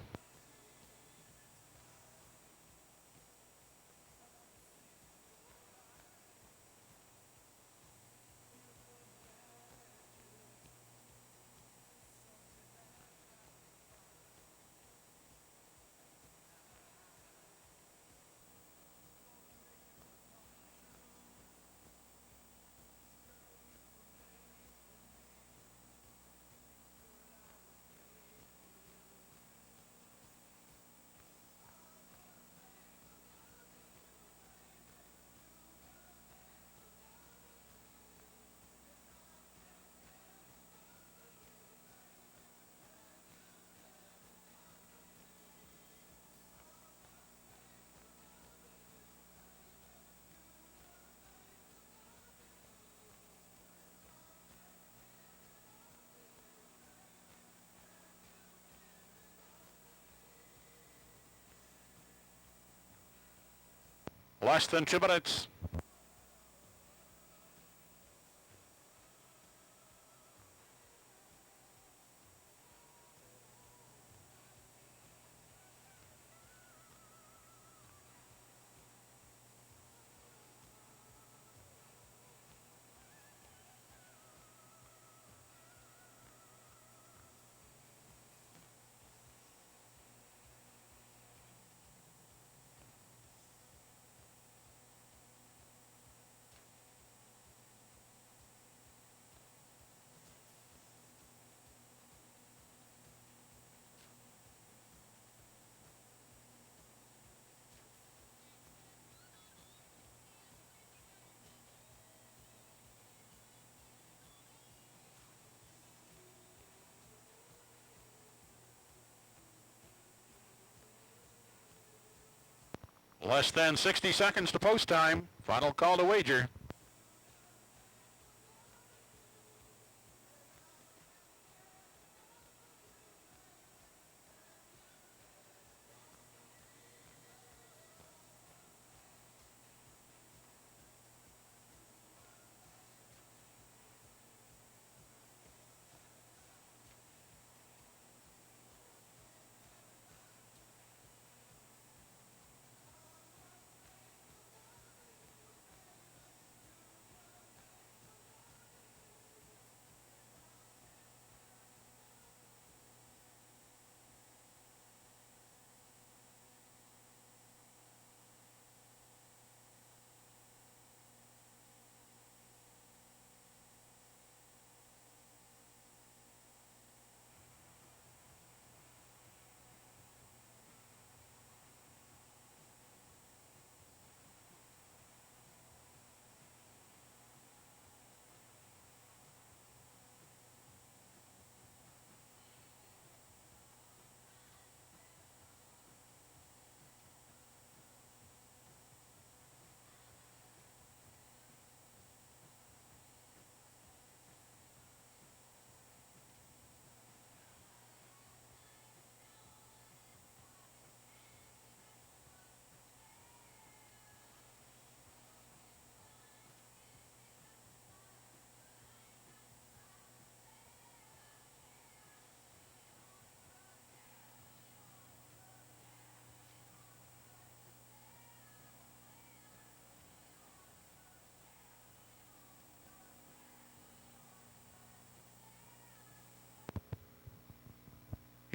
Less than 2 minutes. Less than 60 seconds to post time. Final call to wager.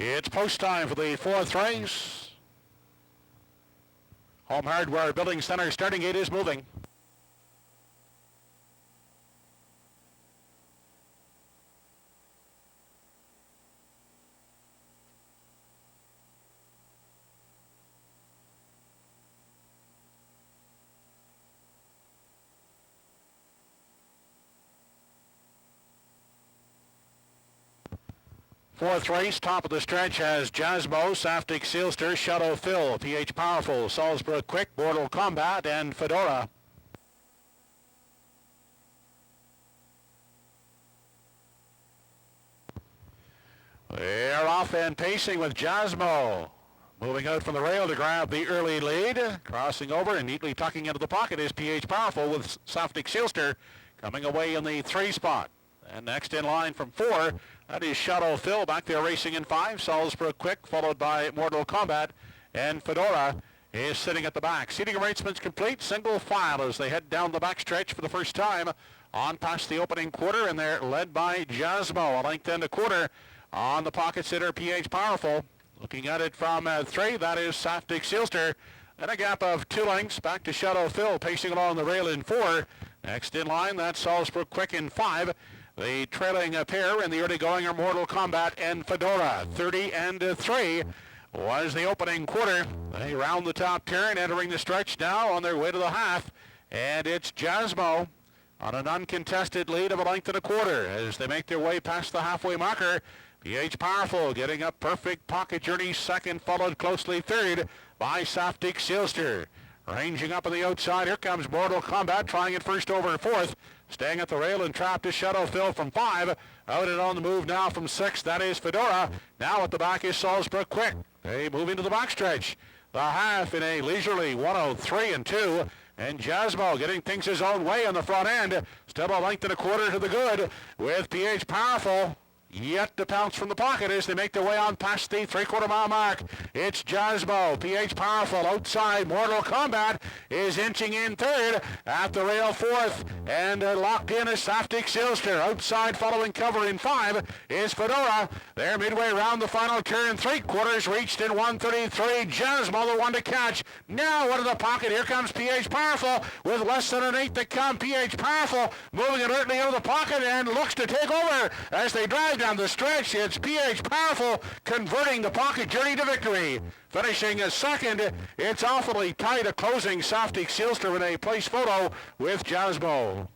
It's post time for the 4th race. Home Hardware Building Center starting gate is moving. Fourth race, top of the stretch has Jasmo, Saftic Sealster, Shadow Phil, PH Powerful, Salzburg Quick, Mortal Kombat, and Fedora. They're off and pacing with Jasmo. Moving out from the rail to grab the early lead. Crossing over and neatly tucking into the pocket is PH Powerful with Saftic Sealster coming away in the 3 spot. And next in line from 4, that is Shadow Phil back there racing in 5. Salzburg Quick, followed by Mortal Kombat. And Fedora is sitting at the back. Seating arrangements complete. Single file as they head down the backstretch for the first time on past the opening quarter. And they're led by Jasmo. A length and a quarter on the pocket sitter, PH Powerful. Looking at it from 3, that is Saftic Sealster. And a gap of 2 lengths back to Shadow Phil pacing along the rail in 4. Next in line, that's Salzburg Quick in 5. The trailing pair in the early going are Mortal Kombat and Fedora. 30 and 3 was the opening quarter. They round the top turn, entering the stretch now on their way to the half. And it's Jasmo on an uncontested lead of a length and a quarter as they make their way past the halfway marker. PH Powerful getting a perfect pocket journey second, followed closely third by Saftic Sealster. Ranging up on the outside, here comes Mortal Kombat, trying it first over fourth. Staying at the rail and trapped is Shadow Phil from 5. Out and on the move now from 6, that is Fedora. Now at the back is Salzburg Quick. They move into the backstretch. The half in a leisurely 103 and 2. And Jasmo getting things his own way on the front end. Still a length and a quarter to the good with PH Powerful yet to pounce from the pocket as they make their way on past the 3/4 mile mark. It's Jasmo, PH Powerful outside. Mortal Kombat is inching in third at the rail fourth. And locked in is Saftic Sealster. Outside following cover in 5 is Fedora. They're midway around the final turn. 3/4 reached in 133. Jasmo the one to catch. Now out of the pocket. Here comes PH Powerful with less than an eighth to come. PH Powerful moving alertly out of the pocket and looks to take over as they drive down the stretch. It's PH Powerful converting the pocket journey to victory. Finishing a second, it's awfully tight, a closing Saftic Sealster in a place photo with Jasmo.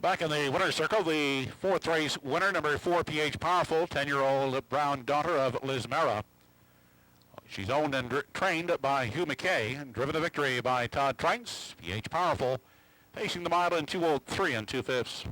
Back in the winner's circle, the fourth race winner, number 4, PH Powerful, 10-year-old brown daughter of Liz Mara. She's owned and trained by Hugh McKay and driven to victory by Todd Trites. PH Powerful facing the mile in 2:03 2/5.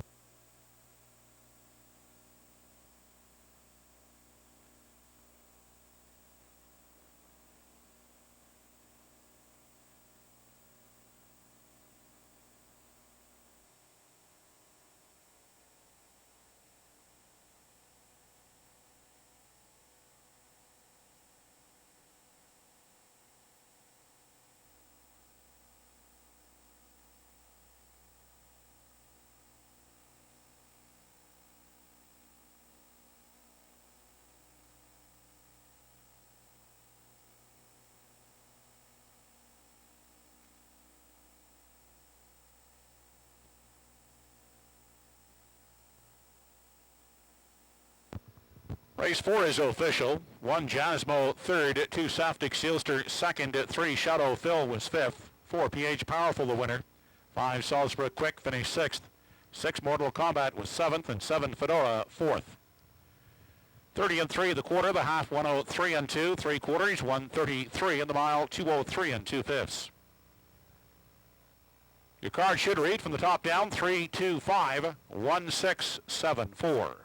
Race 4 is official. 1 Jasmo third, 2 Saftic Sealster second, 3 Shadow Phil was fifth, 4 PH Powerful the winner, 5 Salzburg Quick finished sixth, 6 Mortal Kombat was seventh, and 7 Fedora fourth. 30 and 3 the quarter, the half 1:03 2, 3 quarters 1:33, and the mile 2:03 2/5. Your card should read from the top down 325 1674.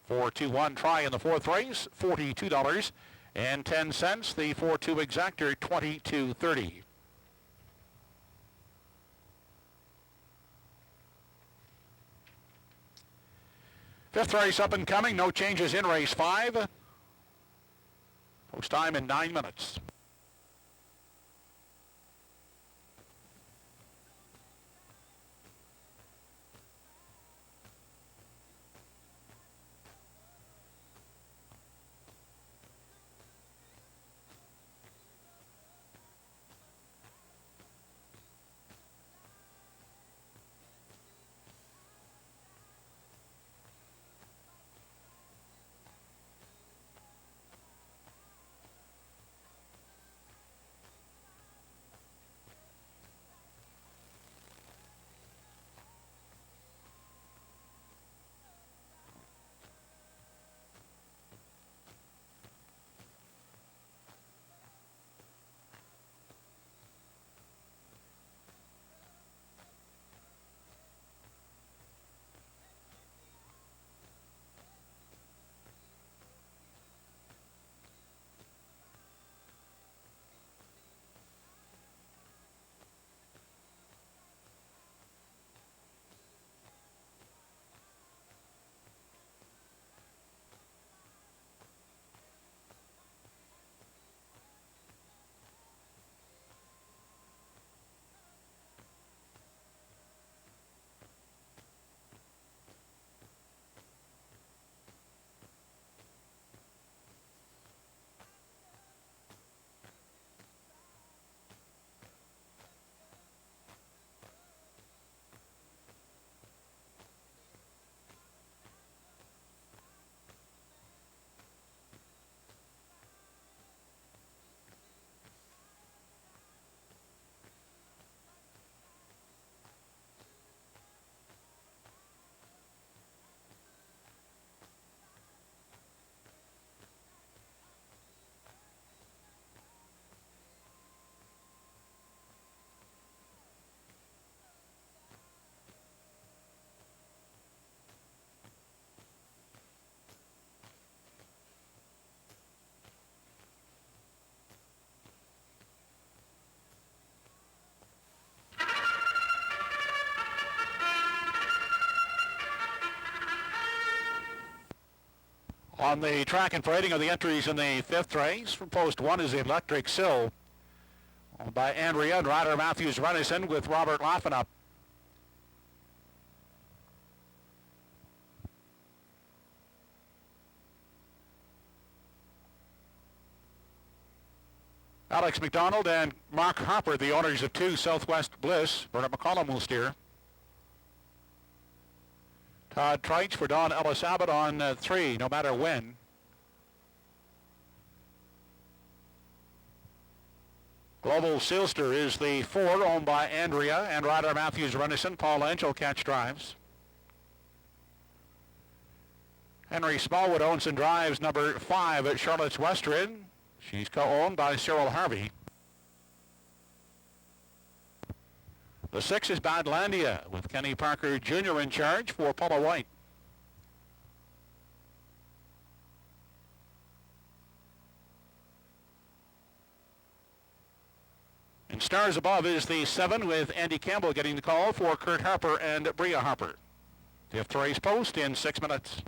4-2-1 try in the fourth race, $42.10. The 4-2 exactor, $22.30. Fifth race up and coming, no changes in race 5. Post time in 9 minutes. On the track and parading of the entries in the fifth race, from post 1 is the Electric Sill, owned by Andrea and Ryder Matthews Renison with Robert Laffinup. Alex McDonald and Mark Harper, the owners of 2 Southwest Bliss. Bernard McCollum will steer. Todd Trites for Don Ellis Abbott on 3, no matter when. Global Sealster is the 4, owned by Andrea and Ryder Matthews Renison. Paul Angel catch drives. Henry Smallwood owns and drives number 5 at Charlotte's Western. She's co-owned by Cyril Harvey. The 6 is Badlandia with Kenny Parker Jr. in charge for Paula White. And Stars Above is the 7 with Andy Campbell getting the call for Kurt Harper and Bria Harper. 5th race post in 6 minutes.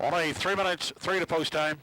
Only 3 minutes, 3 to post time.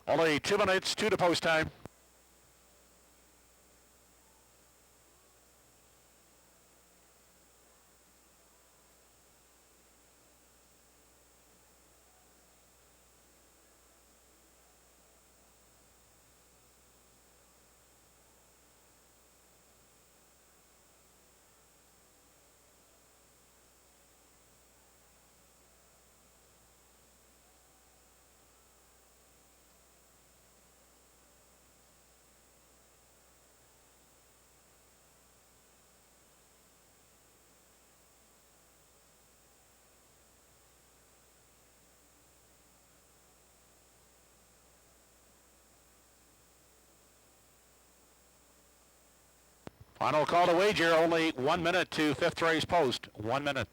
Only 2 minutes, 2 to post time. Final call to wager, only 1 minute to fifth race post. 1 minute.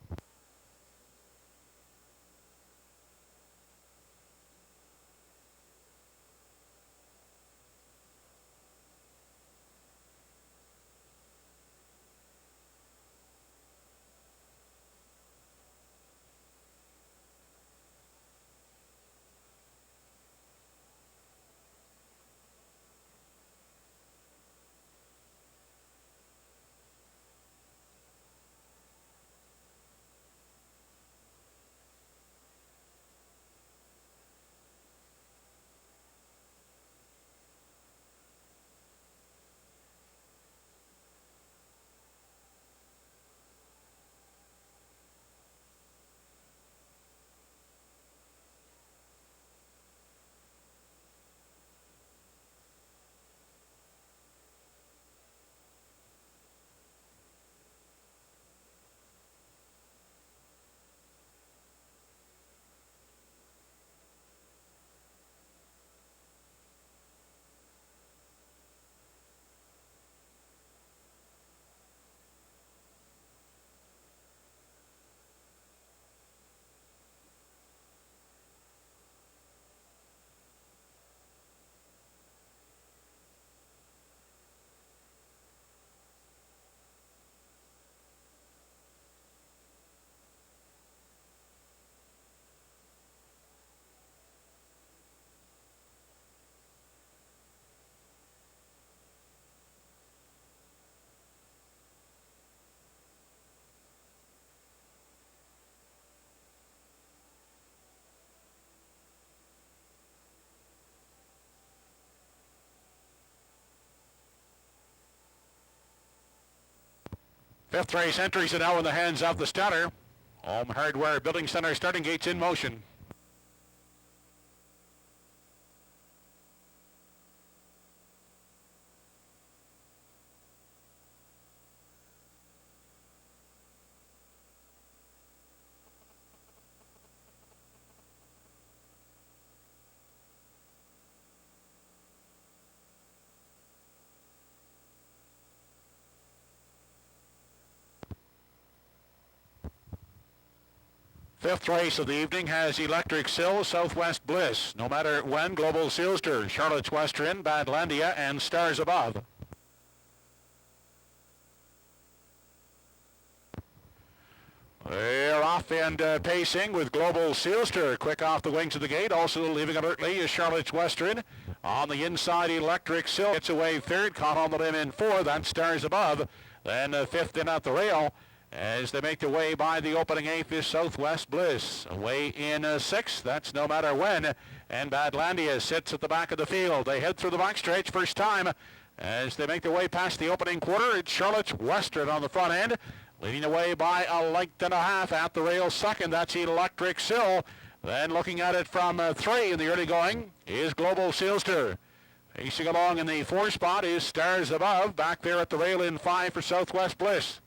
Fifth race entries are now in the hands of the starter. Home Hardware Building Center starting gates in motion. Fifth race of the evening has Electric Sill, Southwest Bliss. No matter when, Global Sealster, Charlotte's Western, Badlandia, and Stars Above. They're off and pacing with Global Sealster quick off the wings of the gate. Also leaving alertly is Charlotte's Western. On the inside, Electric Sill gets away third, caught on the limb in fourth. That's Stars Above. Then fifth in at the rail. As they make their way by the opening eighth is Southwest Bliss. Away in sixth, that's No Matter When. And Badlandia sits at the back of the field. They head through the backstretch first time. As they make their way past the opening quarter, it's Charlotte's Western on the front end. Leading away by a length and a half at the rail second. That's Electric Sill. Then looking at it from three in the early going is Global Sealster. Pacing along in the fourth spot is Stars Above. Back there at the rail in five for Southwest Bliss.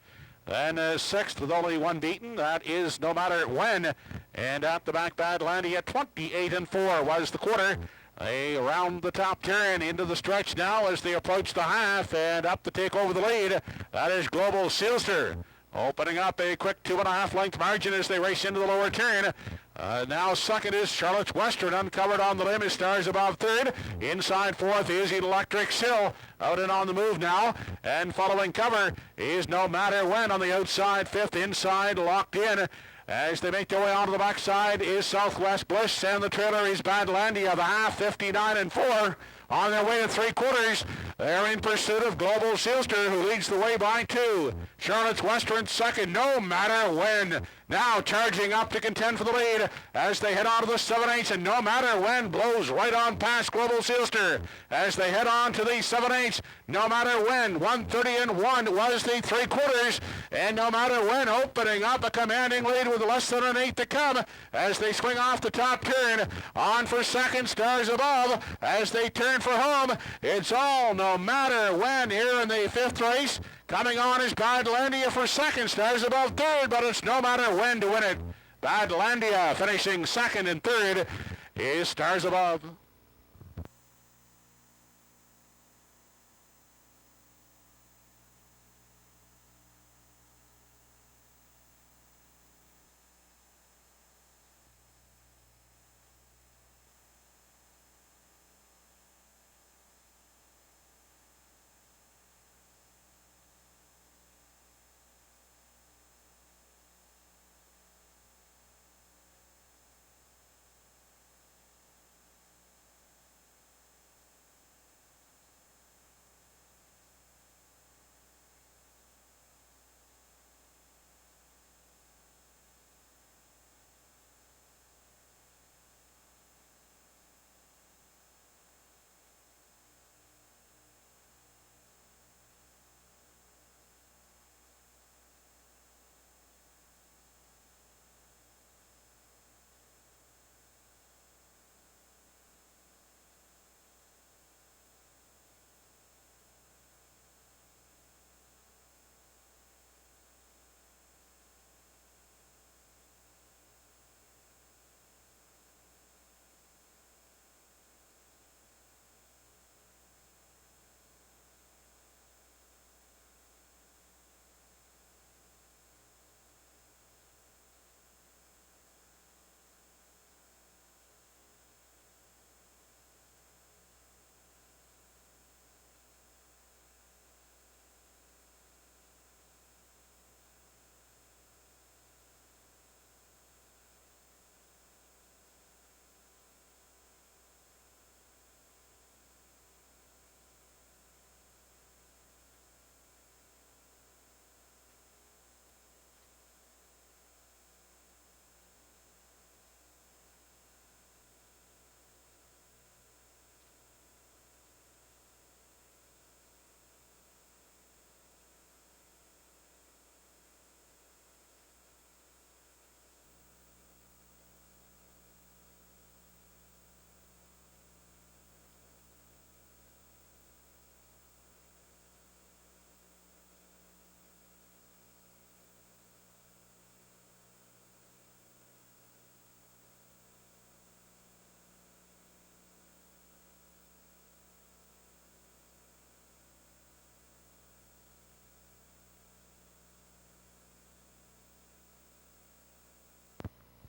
Then sixth with only one beaten, that is No Matter When. And at the back, Badlandia at 28-4 was the quarter. They round the top turn into the stretch now as they approach the half and up to take over the lead. That is Global Sealster. Opening up a quick 2.5 length margin as they race into the lower turn. Now second is Charlotte's Western, uncovered on the limb is Stars Above third. Inside fourth is Electric Sill, out and on the move now. And following cover is No Matter When on the outside, fifth inside, locked in. As they make their way onto the backside is Southwest Bliss, and the trailer is Badlandia, the half 59-4. On their way to three quarters, they're in pursuit of Global Sealster, who leads the way by two. Charlotte's Western second, No Matter When. Now charging up to contend for the lead as they head on to the 7/8, and No Matter When blows right on past Global Sealster. As they head on to the 7/8, No Matter When, 1:30-1 was the three quarters, and No Matter When opening up a commanding lead with less than an eighth to come as they swing off the top turn. On for second, Stars Above as they turn for home. It's all No Matter When here in the fifth race. Coming on is Badlandia for second, Stars Above third, but it's No Matter When to win it. Badlandia finishing second, and third is Stars Above.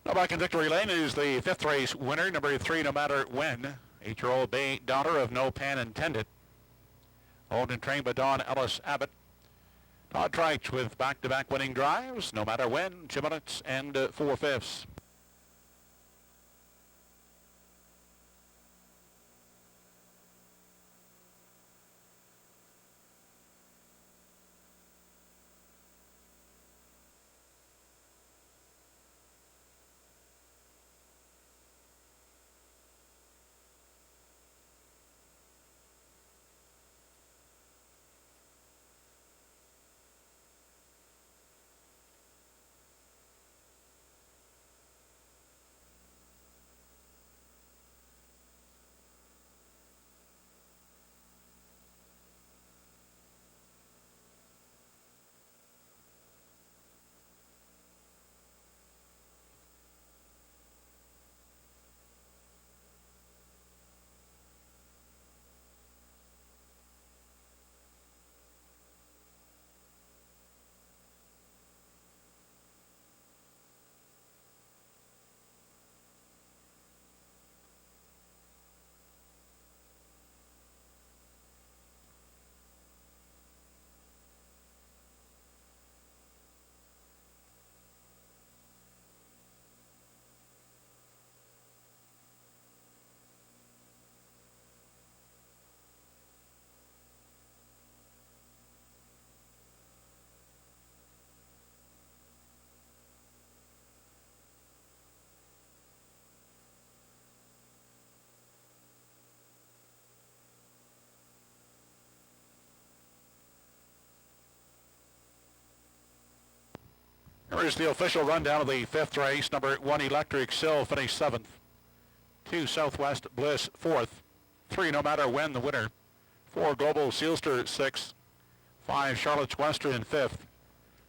Now back in Victory Lane is the 5th race winner, number 3, No Matter When. 8-year-old bay daughter of No Pan Intended. Owned and trained by Don Ellis Abbott. Todd Treich with back-to-back winning drives, No Matter When, 2 minutes and 4/5. Here is the official rundown of the 5th race. Number 1, Electric Sill, finished 7th. 2, Southwest Bliss, 4th. 3, No Matter When, the winner. 4, Global Sealster, 6th. 5, Charlotte's Western, 5th.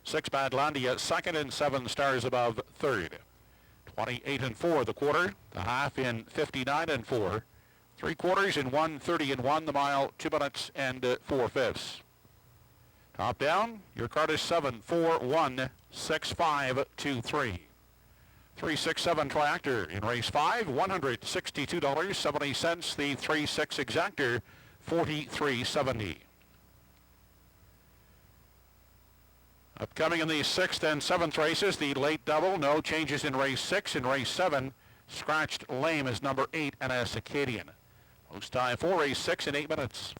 6, Badlandia, 2nd, and 7 Stars Above, 3rd. 28 and 4, the quarter. The half in 59 and 4. 3 quarters in 1:30 and 1, the mile, 2 minutes and 4/5. Top down, your card is 7416523. 367 Triactor in race 5, $162.70. The 36 Exactor, $43.70. Upcoming in the 6th and 7th races, the late double, no changes in race 6. In race 7, Scratched Lame is number 8, and a Acadian. Most time for race 6 in 8 minutes.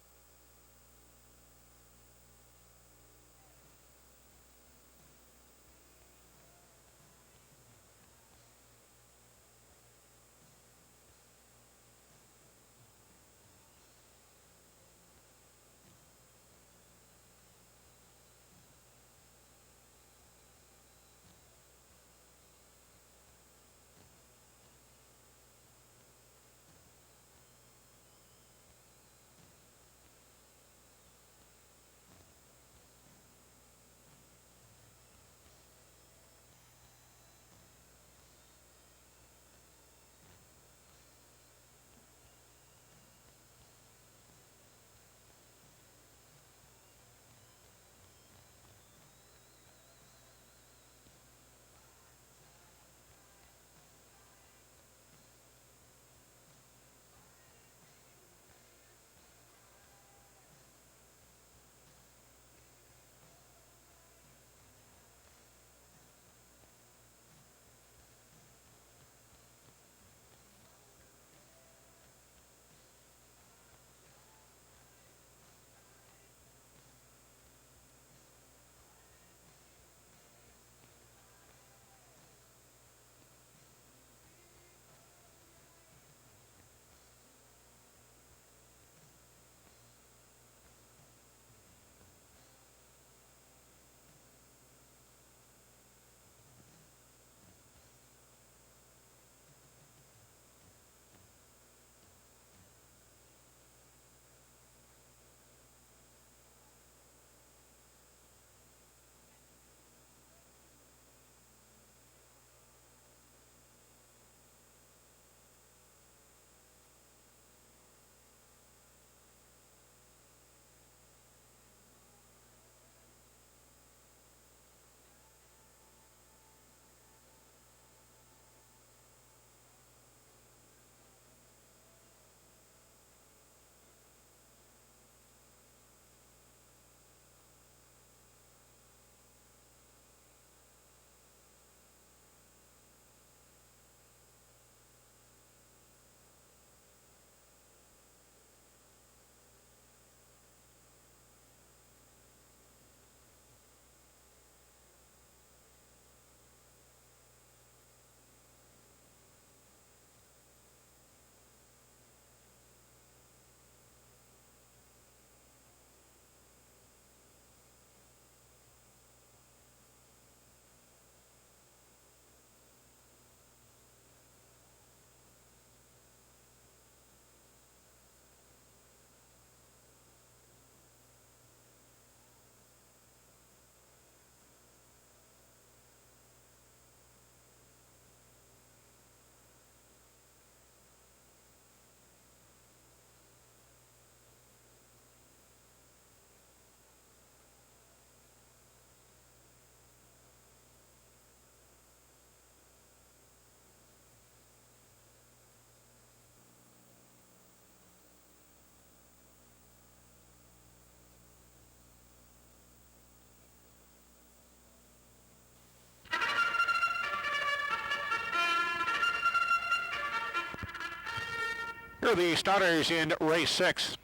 Here are the starters in race 6.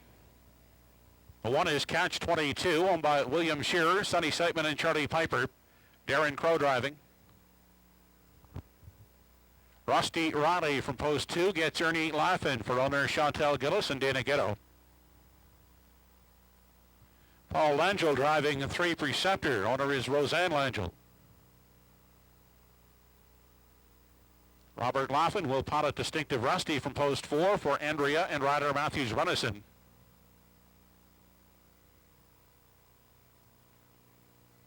One is Catch 22, owned by William Shearer, Sonny Seitman, and Charlie Piper. Darren Crow driving. Rusty Riley from post 2 gets Ernie Laughlin for owner Chantel Gillis and Dana Ghetto. Paul Langell driving 3 Preceptor. Owner is Roseanne Langell. Robert Laughlin will pilot Distinctive Rusty from post 4 for Andrea and rider Matthews Runnison.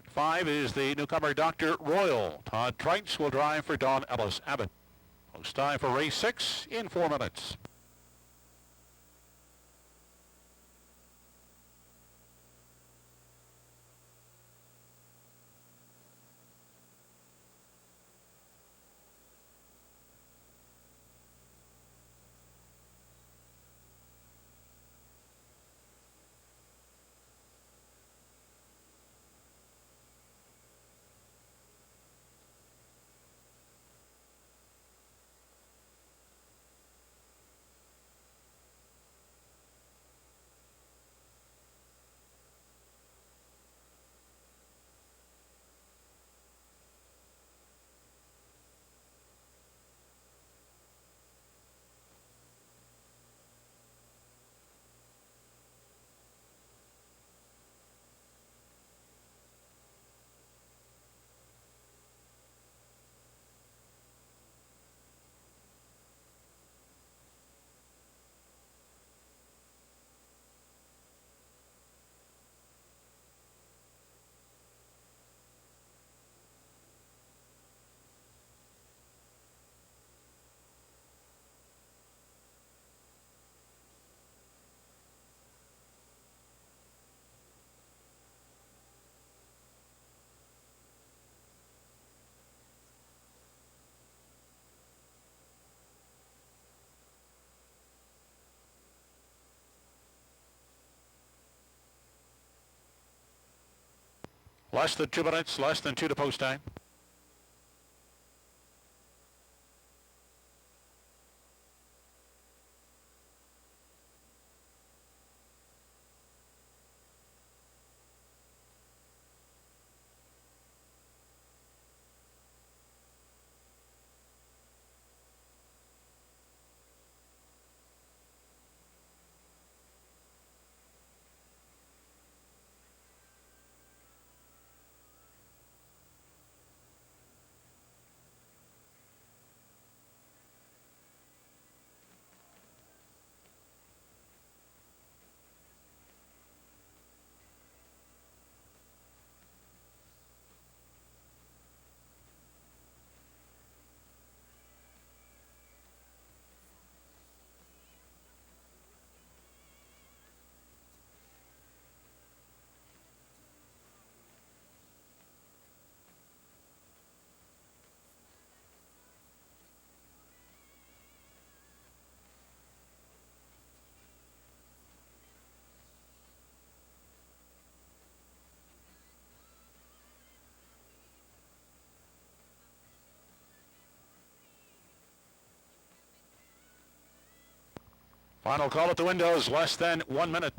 Five is the newcomer Dr. Royal. Todd Trites will drive for Don Ellis Abbott. Post time for race 6 in 4 minutes. Less than 2 minutes, less than 2 to post time. Final call at the windows, less than 1 minute.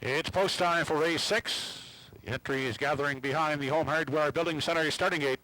It's post time for race 6. Entry is gathering behind the Home Hardware Building Center starting gate.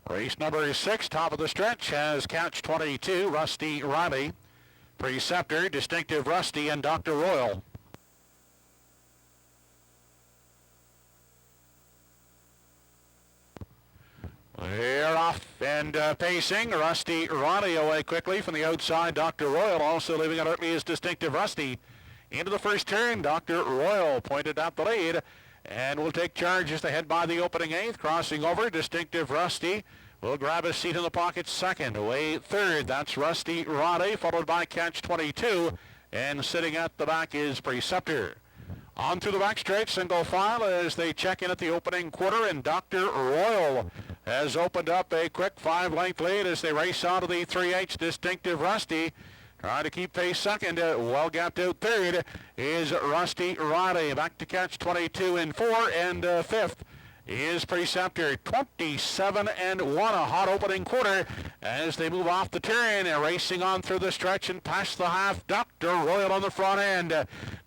Race number 6, top of the stretch, has Catch 22, Rusty Riley, Preceptor, Distinctive Rusty, and Dr. Royal. They're off and pacing. Rusty Riley away quickly from the outside. Dr. Royal also leaving it early as Distinctive Rusty. Into the first turn, Dr. Royal pointed out the lead and will take charge as they head by the opening 8th. Crossing over, Distinctive Rusty will grab a seat in the pocket second. Away third, that's Rusty Riley, followed by Catch 22. And sitting at the back is Preceptor. On through the back straight, single file as they check in at the opening quarter, and Dr. Royal has opened up a quick 5-length lead as they race out of the 3H. Distinctive Rusty trying to keep pace second. Well gapped out third is Rusty Riley. Back to Catch 22 in 4, and fifth is Preceptor. 27-1, a hot opening quarter as they move off the turn, racing on through the stretch and past the half. Dr. Royal on the front end.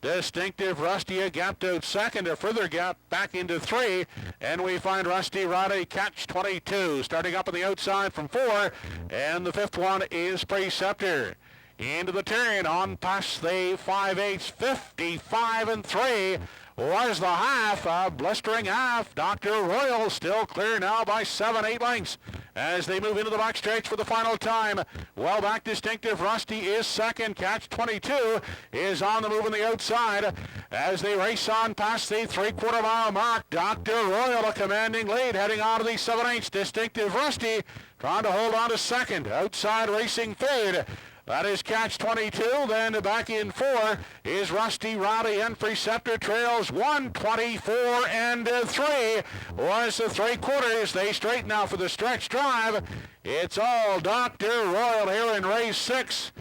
Distinctive Rusty a gapped out second, a further gap back into 3, and we find Rusty Riley, Catch 22, starting up on the outside from 4, and the 5th one is Preceptor. Into the turn, on past the 5/8, 55-3 was the half, a blistering half. Dr. Royal still clear now by 7-8 lengths as they move into the back stretch for the final time. Well back, Distinctive Rusty is second. Catch 22 is on the move on the outside as they race on past the 3/4 mile mark. Dr. Royal a commanding lead heading on to the 7/8. Distinctive Rusty trying to hold on to second. Outside racing third. That is Catch 22. Then back in 4 is Rusty Riley, and Preceptor trails 124-3 was the 3/4. They straighten out for the stretch drive. It's all Dr. Royal here in race 6.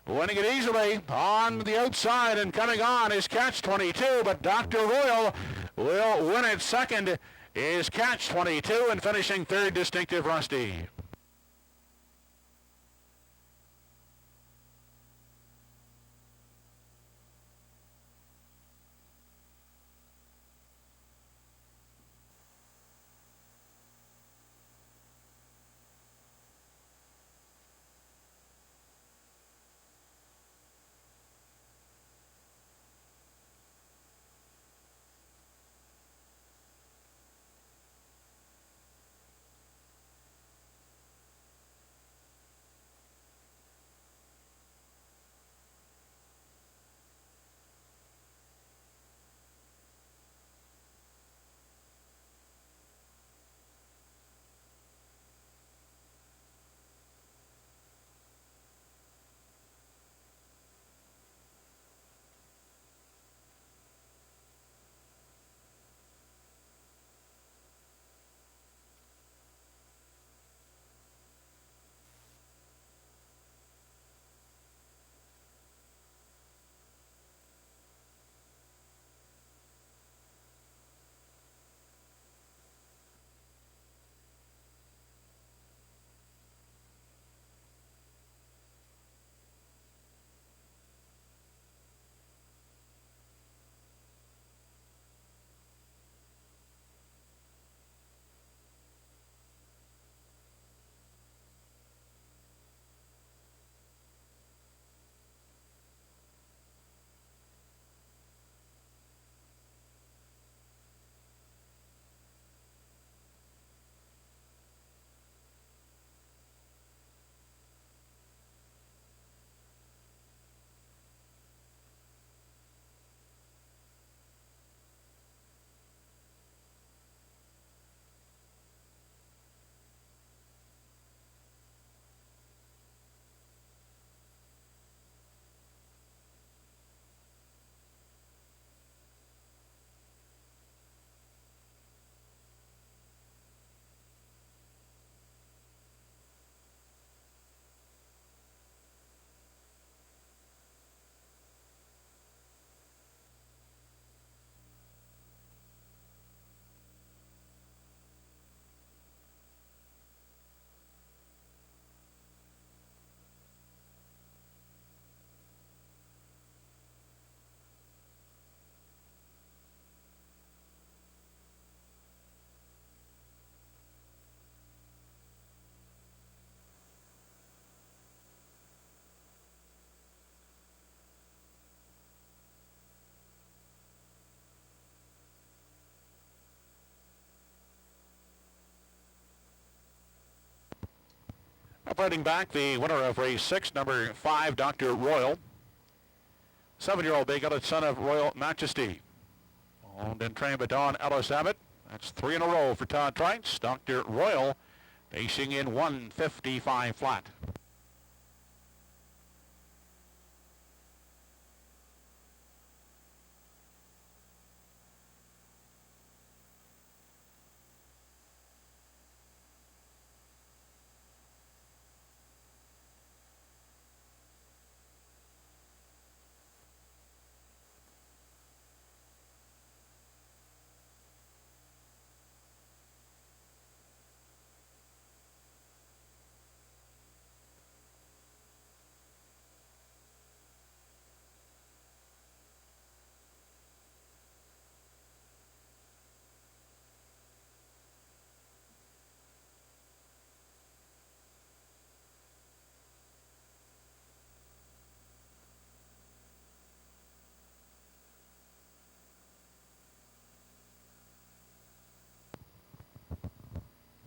Winning it easily on the outside, and coming on is Catch 22, but Dr. Royal will win it second is Catch 22, and finishing third, Distinctive Rusty. Celebrating back the winner of race 6, number 5, Dr. Royal. 7-year-old Bay Gullet, son of Royal Majesty. Owned and trained by Don Ellis Abbott. That's 3 in a row for Todd Trites. Dr. Royal pacing in 155 flat.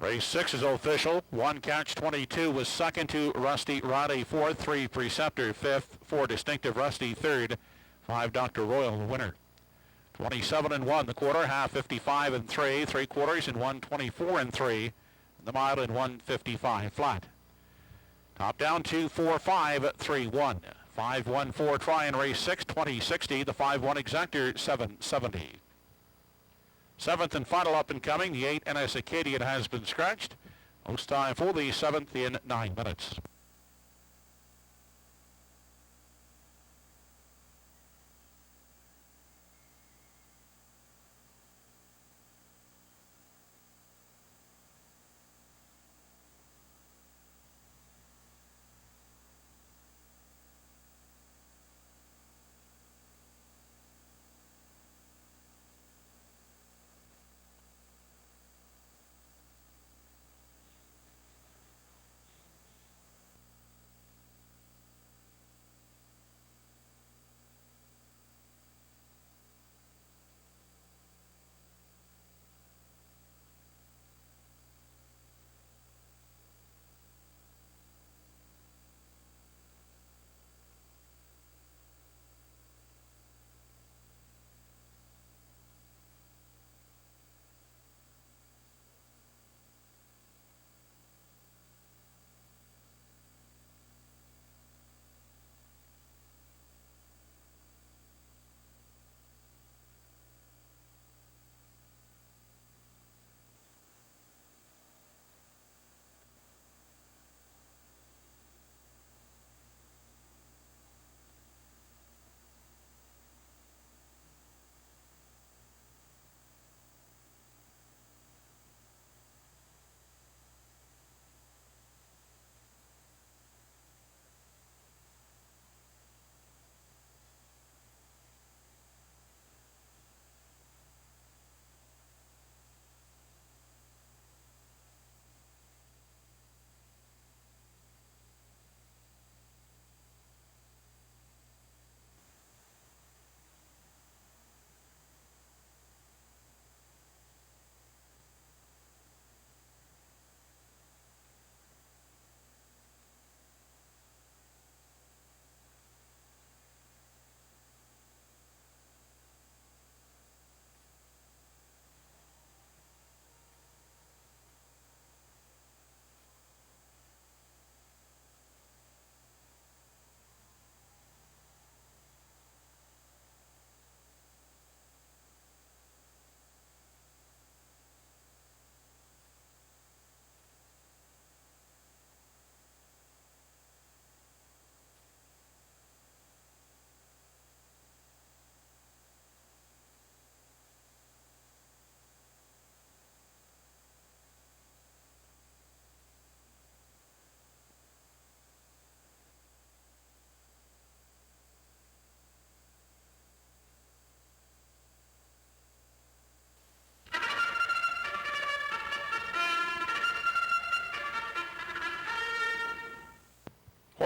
Race 6 is official. 1 Catch 22 was second, 2 Rusty Roddy fourth, 3 Preceptor fifth, 4 Distinctive Rusty third, 5 Dr. Royal the winner. 27 and 1 the quarter, half 55 and 3, 3 quarters in 124 and 3, and the mile in 155 flat. Top down 2 4 5 3 1. 5 1 4 try in race 6, 2060. The 5 1 exactor 770. 7th and final up and coming, the 8 NS Acadian has been scratched. Most time for the 7th in 9 minutes.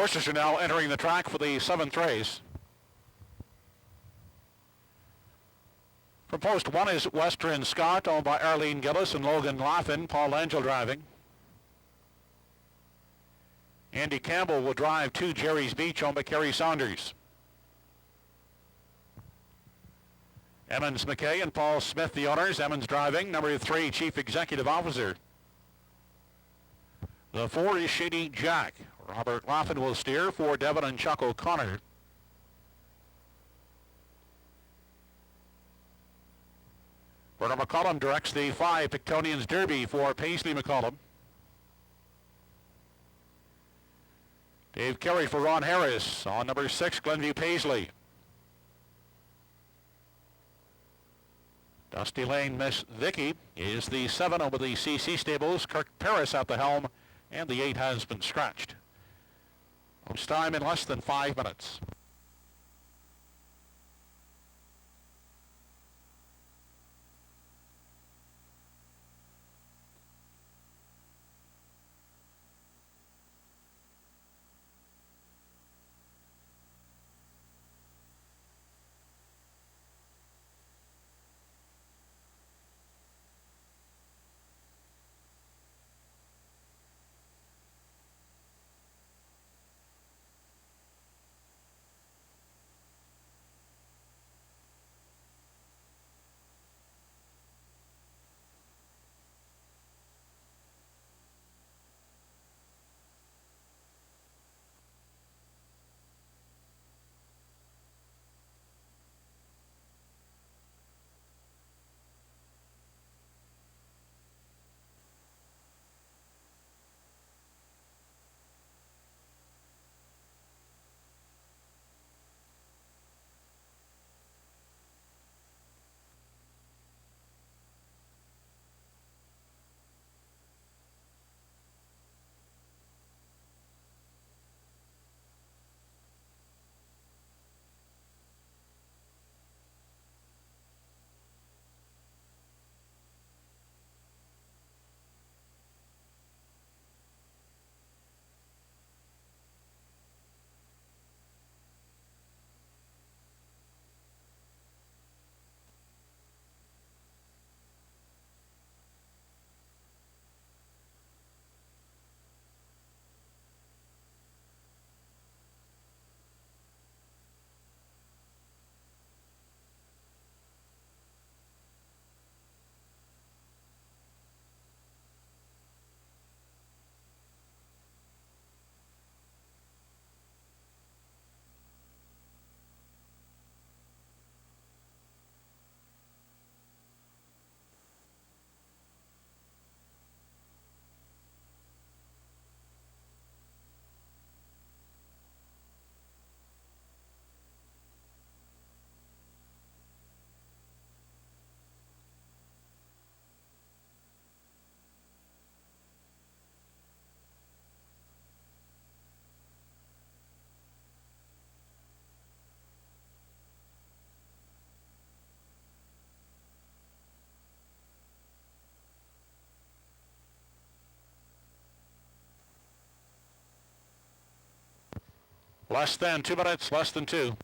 Horses are now entering the track for the 7th race. From post 1 is Western Scott, owned by Arlene Gillis and Logan Laughlin. Paul Angel driving. Andy Campbell will drive to Jerry's Beach, home by Kerry Saunders. Emmons McKay and Paul Smith, the owners. Emmons driving. Number 3, Chief Executive Officer. The 4 is Shady Jack. Robert Laughlin will steer for Devon and Chuck O'Connor. Bernard McCollum directs the 5 Pictonians Derby for Paisley McCollum. Dave Carey for Ron Harris on number 6, Glenview Paisley. Dusty Lane Miss Vicky is the 7 over the CC Stables. Kirk Paris at the helm, and the 8 has been scratched. Most time in less than 5 minutes. Less than 2 minutes, less than 2.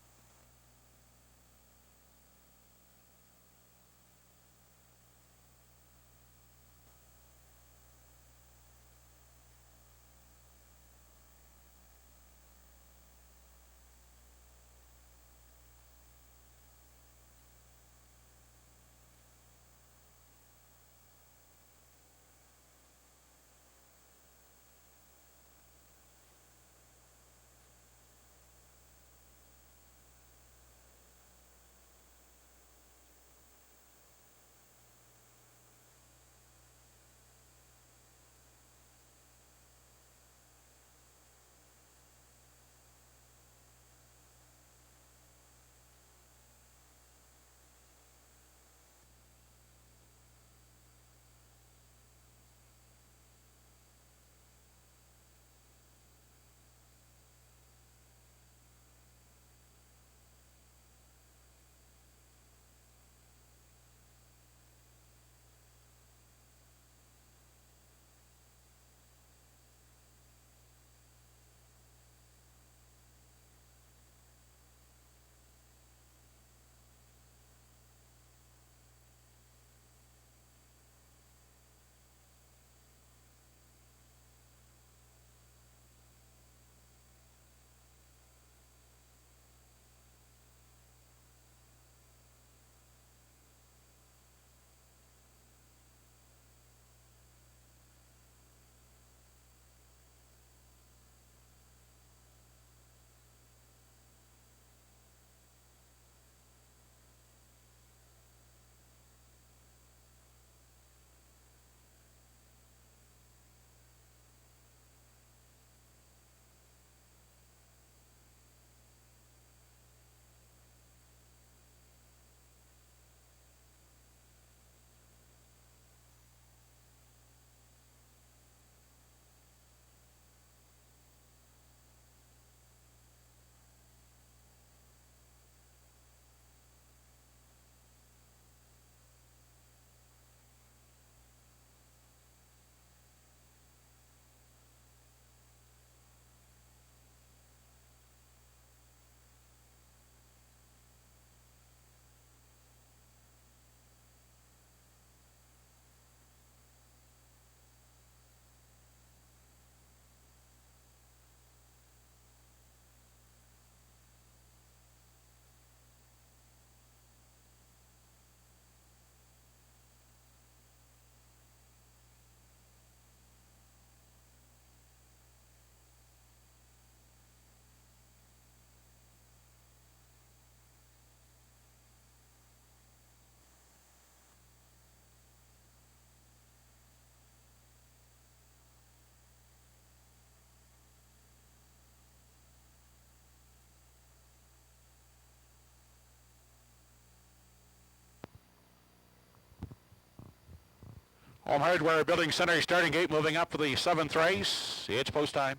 Home Hardware Building Center starting gate moving up for the 7th race. It's post time.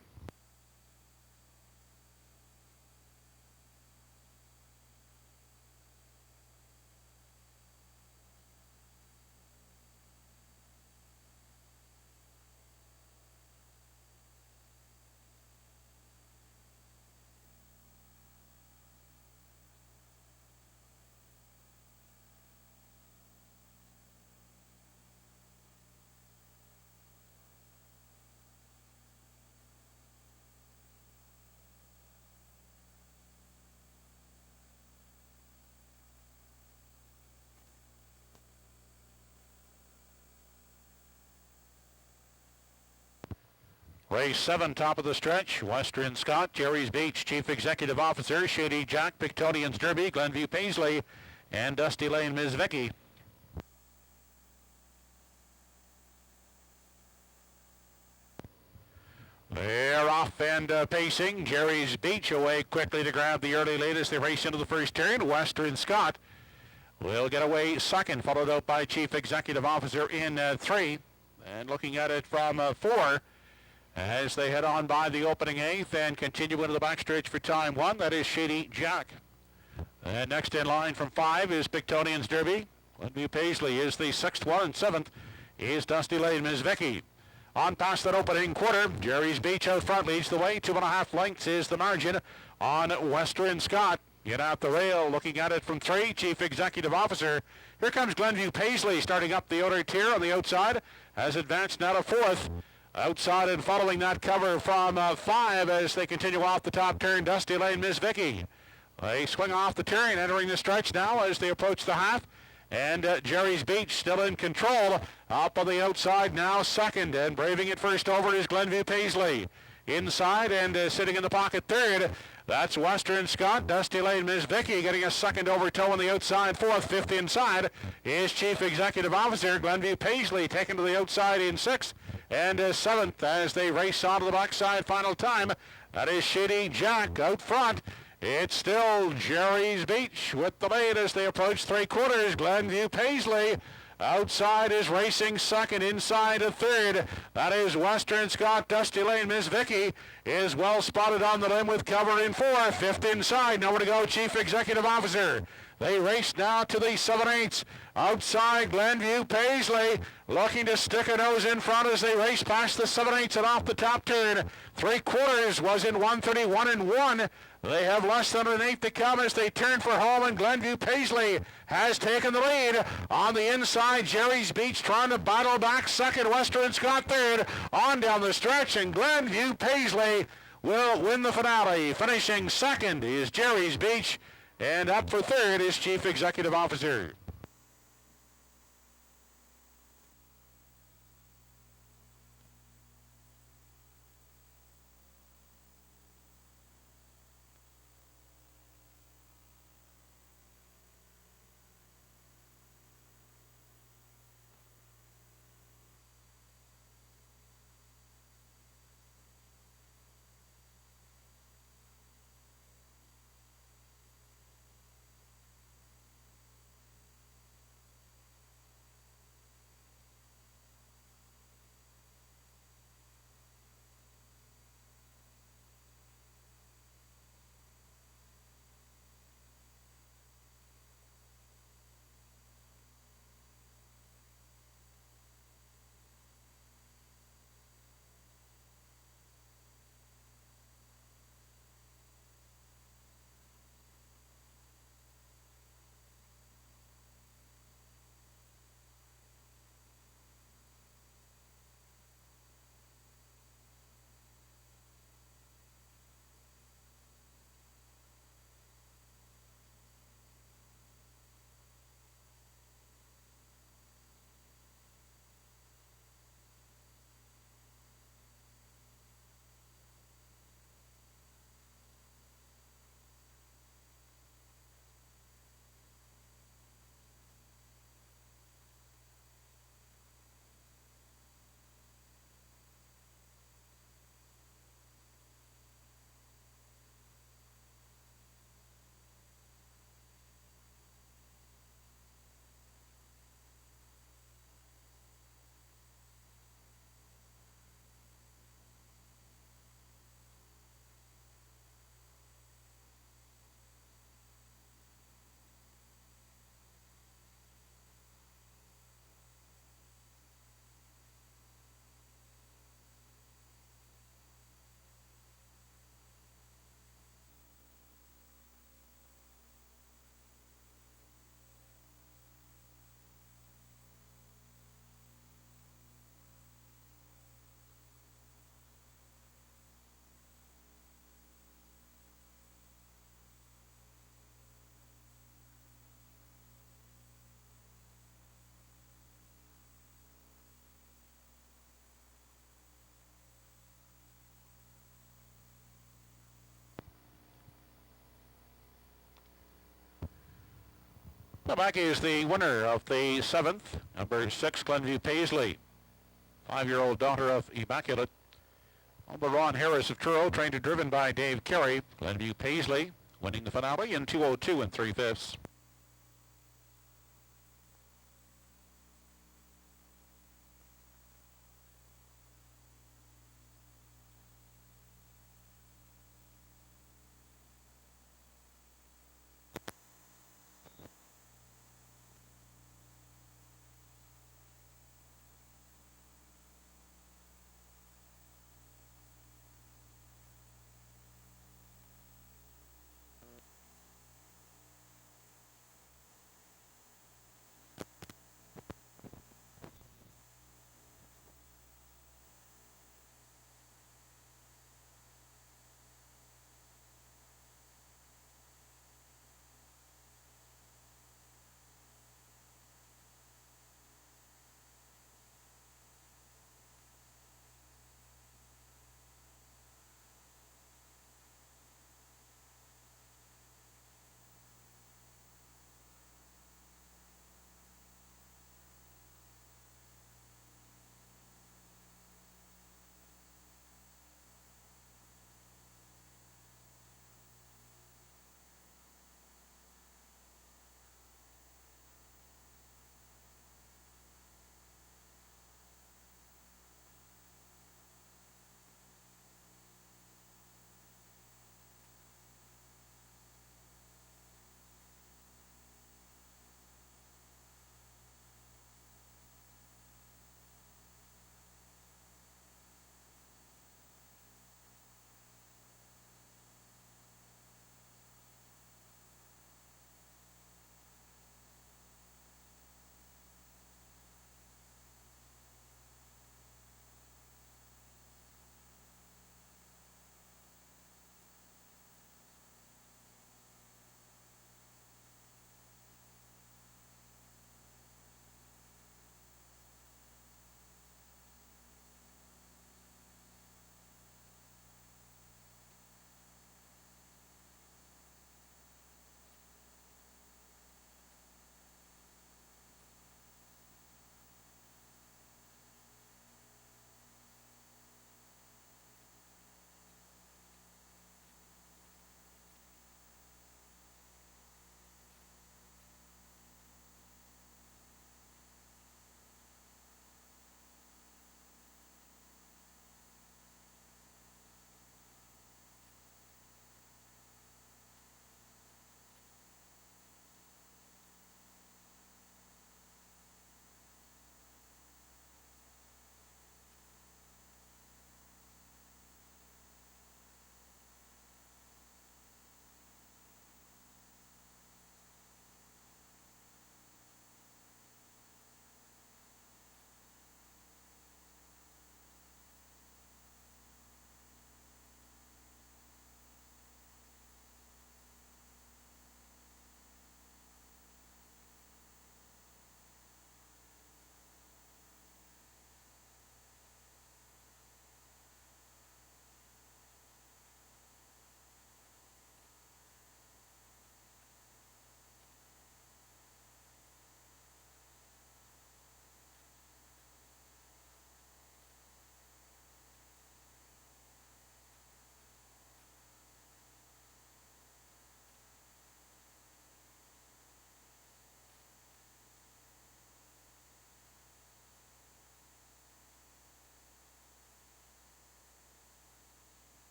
Race 7, top of the stretch. Western Scott, Jerry's Beach, Chief Executive Officer, Shady Jack, Pictonians Derby, Glenview Paisley, and Dusty Lane Ms. Vicky. They're off and pacing. Jerry's Beach away quickly to grab the early lead as they race into the first turn. Western Scott will get away second, followed out by Chief Executive Officer in 3. And looking at it from 4. As they head on by the opening 8th and continue into the backstretch for time 1, that is Shady Jack. And next in line from 5 is Pictonians Derby. Glenview Paisley is the 6th one, and 7th is Dusty Lane Ms. Vicky. On past that opening quarter, Jerry's Beach out front leads the way. 2.5 lengths is the margin on Western Scott. Get out the rail, looking at it from 3, Chief Executive Officer. Here comes Glenview Paisley starting up the outer tier on the outside. Has advanced now to 4th. Outside and following that cover from 5 as they continue off the top turn, Dusty Lane Ms. Vicky. They swing off the turn, entering the stretch now as they approach the half. And Jerry's Beach still in control. Up on the outside now, second, and braving it first over is Glenview Paisley. Inside and sitting in the pocket third. That's Western Scott. Dusty Lane Ms. Vicky getting a second over toe on the outside. 4th, 5th inside is Chief Executive Officer. Glenview Paisley taken to the outside in 6th. And 7th as they race onto the backside final time. That is Shady Jack out front. It's still Jerry's Beach with the lead as they approach 3/4. Glenview Paisley outside is racing second, inside a third. That is Western Scott. Dusty Lane Ms. Vicky is well spotted on the limb with cover in 4. 5th inside. Nowhere to go, Chief Executive Officer. They race now to the 7/8. Outside, Glenview Paisley looking to stick a nose in front as they race past the 7/8 and off the top turn. 3/4 was in 1:31 and 1. They have less than an 8 to come as they turn for home, and Glenview Paisley has taken the lead. On the inside, Jerry's Beach trying to battle back second, Western Scott third. On down the stretch, and Glenview Paisley will win the finale. Finishing second is Jerry's Beach, and up for third is Chief Executive Officer. So back is the winner of the 7th, number 6, Glenview Paisley. 5-year-old daughter of Immaculate. Number Ron Harris of Truro, trained and driven by Dave Carey. Glenview Paisley winning the finale in 2:02 3/5.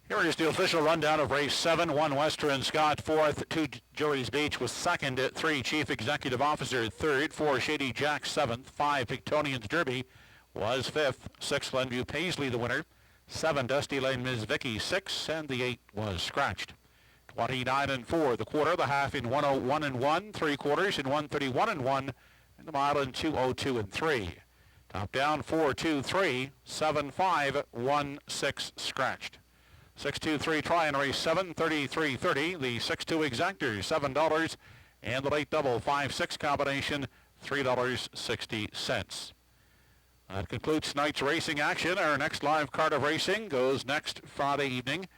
Here is the official rundown of race 7. 1 Western Scott, 4th. 2 Joey's Beach was 2nd. 3 Chief Executive Officer, 3rd. 4 Shady Jack, 7th. 5 Pictonians Derby was 5th. 6 Glenview Paisley, the winner. 7 Dusty Lane Ms. Vicky, 6, and the 8 was scratched. 29 and 4 the quarter, the half in 101 and 1, 3/4 in 131 and 1, and the mile in 202 and 3. Top down 4-2-3, 7-5, 1-6 scratched. 6-2-3 try in race 7, 33.30. The 6-2 exactor, $7, and the late double 5-6 combination, $3.60. That concludes tonight's racing action. Our next live card of racing goes next Friday evening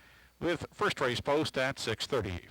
with first race post at 6:30.